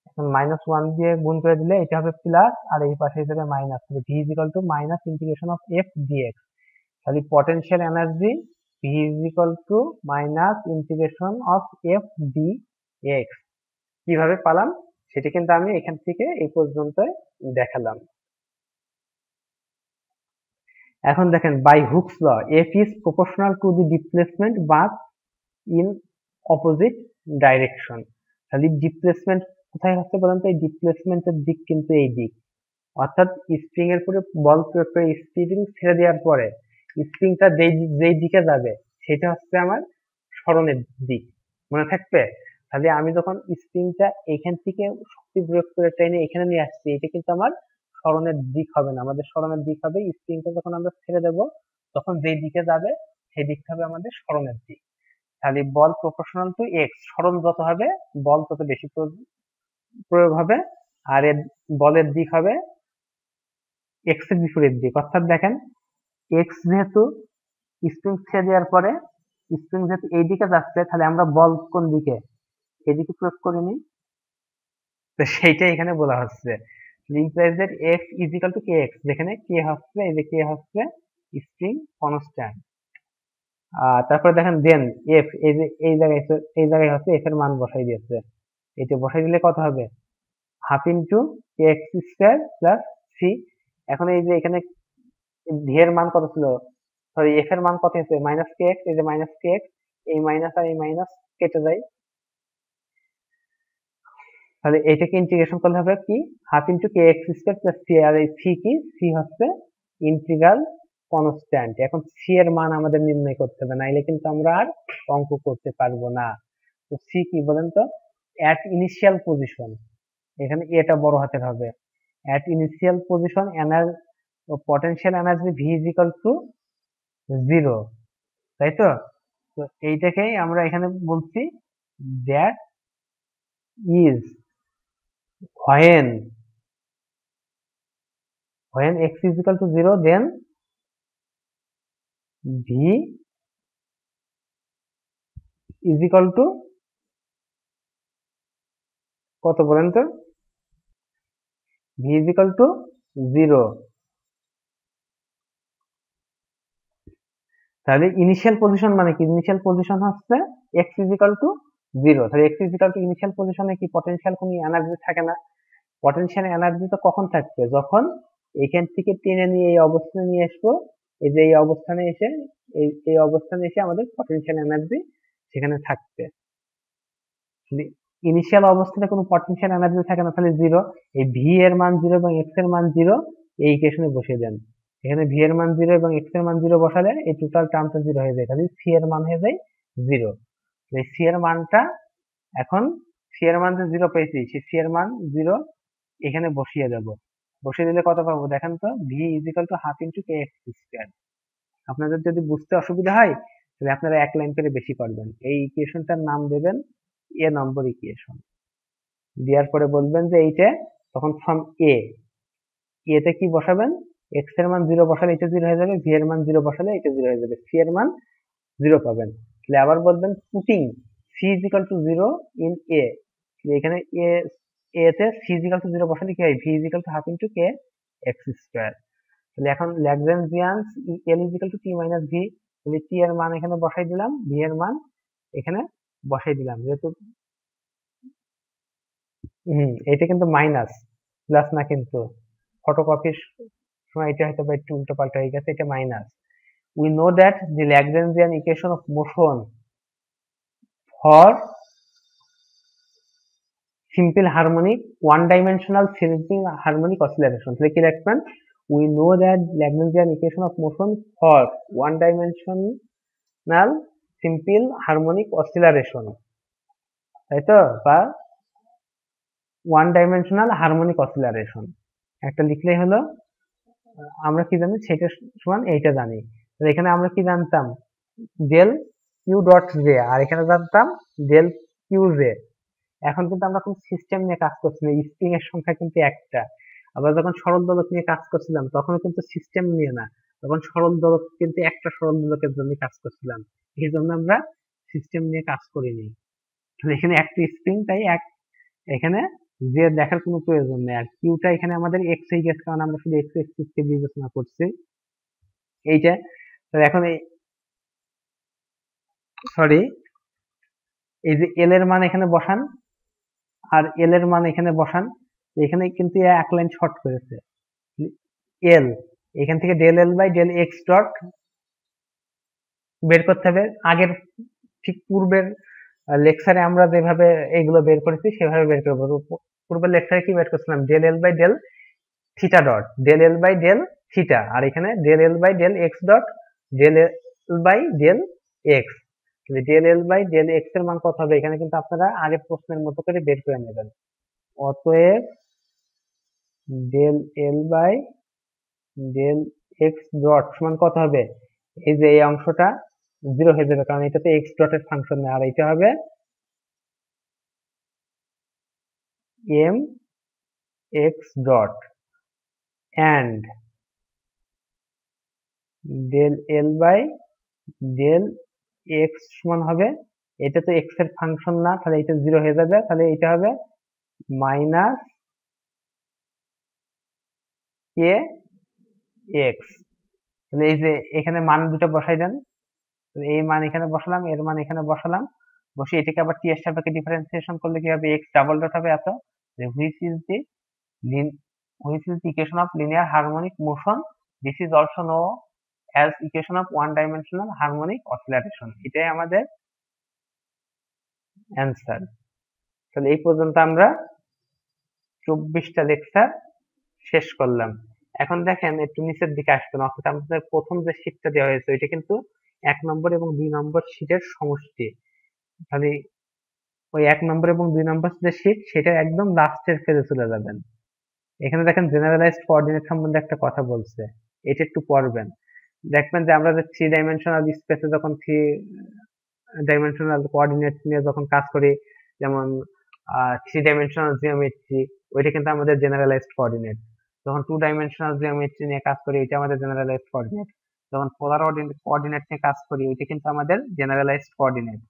এখন মাইনাস ওয়ান দিয়ে গুণ করে দিলে এটা হবে প্লাস, আর এই পাশে হিসেবে মাইনাস, তাহলে V is equal to minus integration of F dx. তাহলে potential energy V is equal to minus integration of F dx. কিভাবে পালাম সেটা কিন্তু আমি এখান থেকে এই পর্যন্ত দেখালাম। এখন দেখেন, by Hooke's law f is proportional to the displacement but in opposite direction. তাহলে ডিসপ্লেসমেন্ট কোথায় হচ্ছে বলেন তো, এই ডিসপ্লেসমেন্টের দিক কিন্তু এই দিক, অর্থাৎ স্প্রিং এর উপরে বল প্রয়োগ করে স্প্রিং ছেড়ে দেওয়ার পরে স্প্রিংটা যেই দিকে যাবে সেটা হচ্ছে আমার সরণের দিক, মনে থাকবে? তাহলে আমি যখন স্প্রিংটা এখান থেকে শক্তি প্রয়োগ করে টেনে এখানে নিয়ে আসছি, এটা কিন্তু আমার সরণের দিক হবে না, আমাদের সরণের দিক হবে স্প্রিংটা যখন আমরা ছেড়ে দেব তখন যেই দিকে যাবে সেই দিকটা হবে আমাদের সরণের দিক। তাহলে বল প্রপোর্শনাল টু এক্স, সরণ যত হবে বল তত বেশি প্রয়োগ হবে, আর এর বলের দিক হবে এক্স এর বিপরীত দিক। অর্থাৎ দেখেন এক্স যেহেতু স্প্রিং ছেড়ে দেওয়ার পরে স্প্রিং যেহেতু এই দিকে যাচ্ছে, তাহলে আমরা বল কোন দিকে, এদিকে প্রয়োগ করিনি, তো সেইটা এখানে বলা হচ্ছে। Implies that x is equal two K x, যেখানে কে হচ্ছে, এই যে কে হচ্ছে স্প্রিং কনস্ট্যান্ট। তারপরে দেখেন দেন এফ, এই যে এই জায়গায় হচ্ছে এফ এর মান বসাই দিয়েছে, এটা বসাই দিলে কত হবে, half into k x square plus C. এখন এই যে এখানে ভি এর মান কত ছিল, সরি এফ এর মান কত হচ্ছে মাইনাস কে এক্স, এই যে মাইনাস কে এক্স, এই মাইনাস আর এই মাইনাস কেটে যায়, তাহলে এটাকে ইন্টিগ্রেশন করলে হবে কি half into k x square plus C, আর এই সি কি, সি হচ্ছে ইন্টিগ্রাল কনস্ট্যান্ট। এখন সি এর মান আমাদের নির্ণয় করতে হবে, নাইলে কিন্তু আমরা আর অঙ্ক করতে পারবো না। তো সি কি বলেন তো, অ্যাট ইনিশিয়াল পজিশন, এখানে এটা বড় হাতের হবে, at initial position potential energy V is equal to 0, তাই তো। তো এইটাকেই আমরা এখানে বলছি that is when x is equal to 0, then v is equal to কত বলেন তো, v is equal to 0। তাহলে ইনিশিয়াল পজিশন মানে কি, ইনিশিয়াল পজিশন হচ্ছে x is equal to 0, তাহলে x is equal to initial পজিশনে কি পটেনশিয়াল কোনো এনার্জি থাকে না, পটেনশিয়াল এনার্জি তো কখন থাকবে, যখন এখান থেকে টেনে নিয়ে এই অবস্থানে নিয়ে আসবো, এই যে এই অবস্থানে এসে এই অবস্থানে এসে আমাদের পটেনশিয়াল এনার্জি সেখানে থাকবে। ইনিশিয়াল অবস্থানে কোনো পটেনশিয়াল এনার্জি থাকে না, তাহলে 0, এই ভি এর মান 0 এবং এক্স এর মান 0 এই ইকুয়েশনে বসিয়ে দেন। এখানে ভি এর মান 0 এবং এক্স এর মান 0 বসালে এই টোটাল টার্মটা 0 হয়ে যায়, তাহলে সি এর মান হয়ে যায় 0। এই সি এর মানটা এখন, সি এর মান যে 0 পেয়েছি, সেই সি এর মান 0 এখানে বসিয়ে দেব, বসিয়ে দিলে কত পাবো দেখেন তো, V is equal to half into k x square. আপনাদের যদি বুঝতে অসুবিধা হয় তাহলে আপনারা এক লাইন করে বেশি করবেন, এই ইকুয়েশনটার নাম দেবেন এ নম্বর ইকুয়েশন, দেওয়ার পরে বলবেন যে এইটা, তখন ফ্রম এ, এতে কি বসাবেন, এক্স এর মান 0 বসালে এটা 0 হয়ে যাবে, ভি এর মান 0 বসালে এটা 0 হয়ে যাবে, সি এর মান 0 পাবেন। তাহলে আবার বলবেন putting c is equal to 0 in a, এখানে এ তে সি ইজ ইকুয়াল টু 0 বসালে কি হয়, V is equal to half into k x square. তাহলে এখন Lagrangian L is equal to T minus V, তাহলে টি এর মান এখানে বসাই দিলাম, ভি এর মান এখানে বসাই দিলাম, যেহেতু এটা কিন্তু মাইনাস, প্লাস না কিন্তু, ফটোকপির সময় এটা হয়তো বা একটু উল্টো পাল্টা হয়ে গেছে, এটা minus. We know that the Lagrangian equation of motion for simple harmonic one dimensional simple harmonic oscillation, তাহলে কি লিখবেন, we know that Lagrangian equation of motion for one dimensional simple harmonic oscillation, তাই তো, বা ওয়ান ডাইমেনশনাল হারমোনিক অসিলারেশন একটা লিখলেই হলো। আমরা কি জানি সেটা সমান এইটা জানি, এখানে আমরা কি জানতাম, ডেল কিউ ডট জে, আর এখানে জানতাম ডেল কিউ জে। এখন কিন্তু আমরা কোন সিস্টেম নিয়ে কাজ করছি না, স্প্রিং এর সংখ্যা কিন্তু একটা। আবার যখন সরল দোলক নিয়ে কাজ করছিলাম তখন কিন্তু সিস্টেম নিয়ে না, তখন সরল দোলক কিন্তু একটা সরল দোলকের জন্য কাজ করছিলাম, এই জন্য আমরা সিস্টেম নিয়ে কাজ করিনি। এখানে একটা স্প্রিং, তাই এখানে যে দেখার কোনো প্রয়োজন নেই, আর কিউটা এখানে আমাদের এক্স হয়ে গেছে কারণ আমরা শুধু এক্স এক্সিস কে বিবেচনা করছি এইটা। তো এখন সরি, এই যে এল এর মান এখানে বসান আর এল এর মান এখানে বসান, এখানে কিন্তু এক লাইন শর্ট করেছে, এল এখান থেকে del L by del x dot বের করতে হবে। আগের ঠিক পূর্বের লেকচারে আমরা যেভাবে এগুলো বের করেছি সেভাবে বের করবো। পূর্বের লেকচারে কি বের করছিলাম, del L by del theta dot, del L by del theta, আর এখানে del L by del x dot del L by del X. Del L by del X এর মান কত হবে, এখানে কিন্তু আপনারা আগের প্রশ্নের মতো করে বের করে নেবেন। অতএব del L by del x dot সমান কত হবে, এই যে এই অংশটা 0 হয়ে যাবে, কারণ এটাতে x ডটের ফাংশন নেই, আর এটা হবে m x ডট and del l by del x সমান হবে, এটা তো x এর ফাংশন না, তাহলে এটা 0 হয়ে যাবে, তাহলে এটা হবে মাইনাস k x। তাহলে এই যে এখানে মান দুটো বসাই দেন, এই মান এখানে বসালাম, এর মান এখানে বসালাম, বসে এটাকে আবার t এর সাপেক্ষে ডিফারেন্সিয়েশন করলে কি হবে, x ডাবল ডট হবে এত, which is the equation of linear harmonic motion. This is also known as equation of one dimensional harmonic oscillation. এটাই আমাদের অ্যান্সার। তাহলে এই পর্যন্ত আমরা 24টা লেকচার শেষ করলাম। এখন দেখেন একটু নিচের দিকে আসবেন, অর্থাৎ আমাদের প্রথম যে শীটটা দেওয়া হয়েছে ওইটা কিন্তু 1 নম্বর এবং 2 নম্বর শীটের সমষ্টি। তাহলে ওই 1 নম্বর এবং 2 নম্বর যে শীট সেটা একদম লাস্টের ফেজে চলে যাবেন। এখানে দেখেন জেনারেলাইজড কোঅর্ডিনেট সম্বন্ধে একটা কথা বলছে, এটা একটু পড়বেন। দেখবেন যে আমরা যে 3 ডাইমেনশনাল স্পেসে যখন 3 ডাইমেনশনাল কোঅর্ডিনেট নিয়ে যখন কাজ করি, যেমন 3 ডাইমেনশনাল জিওমেট্রি, ওইটা কিন্তু আমাদের জেনারেলাইজড কোঅর্ডিনেট। যখন 2 ডাইমেনশনাল জিওমেট্রি নিয়ে কাজ করি, এটা আমাদের জেনারেলাইজড কোঅর্ডিনেট। যখন পোলার কোঅর্ডিনেট নিয়ে কাজ করি, ওইটা কিন্তু আমাদের জেনারেলাইজড কোঅর্ডিনেট।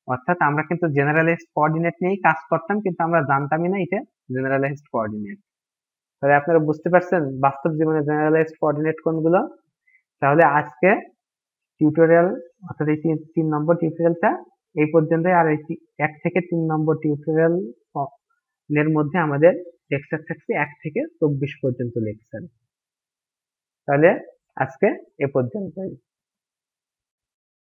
অর্থাৎ আমরা কিন্তু জেনারেলাইজড কোঅর্ডিনেট নিয়েই কাজ করতাম, কিন্তু আমরা জানতামই না এটা জেনারেলাইজড কোঅর্ডিনেট। তাহলে আপনারা বুঝতে পারছেন বাস্তব জীবনে জেনারেলাইজড কোঅর্ডিনেট কোনগুলো। তাহলে আজকে টিউটোরিয়াল, অর্থাৎ এই 3 নম্বর টিউটোরিয়ালটা এই পর্যন্তই। আর এই 1 থেকে 3 নম্বর টিউটোরিয়াল এর মধ্যে আমাদের লেকচার থাকছে 1 থেকে 24 পর্যন্ত লেকচার। তাহলে আজকে এ পর্যন্তই।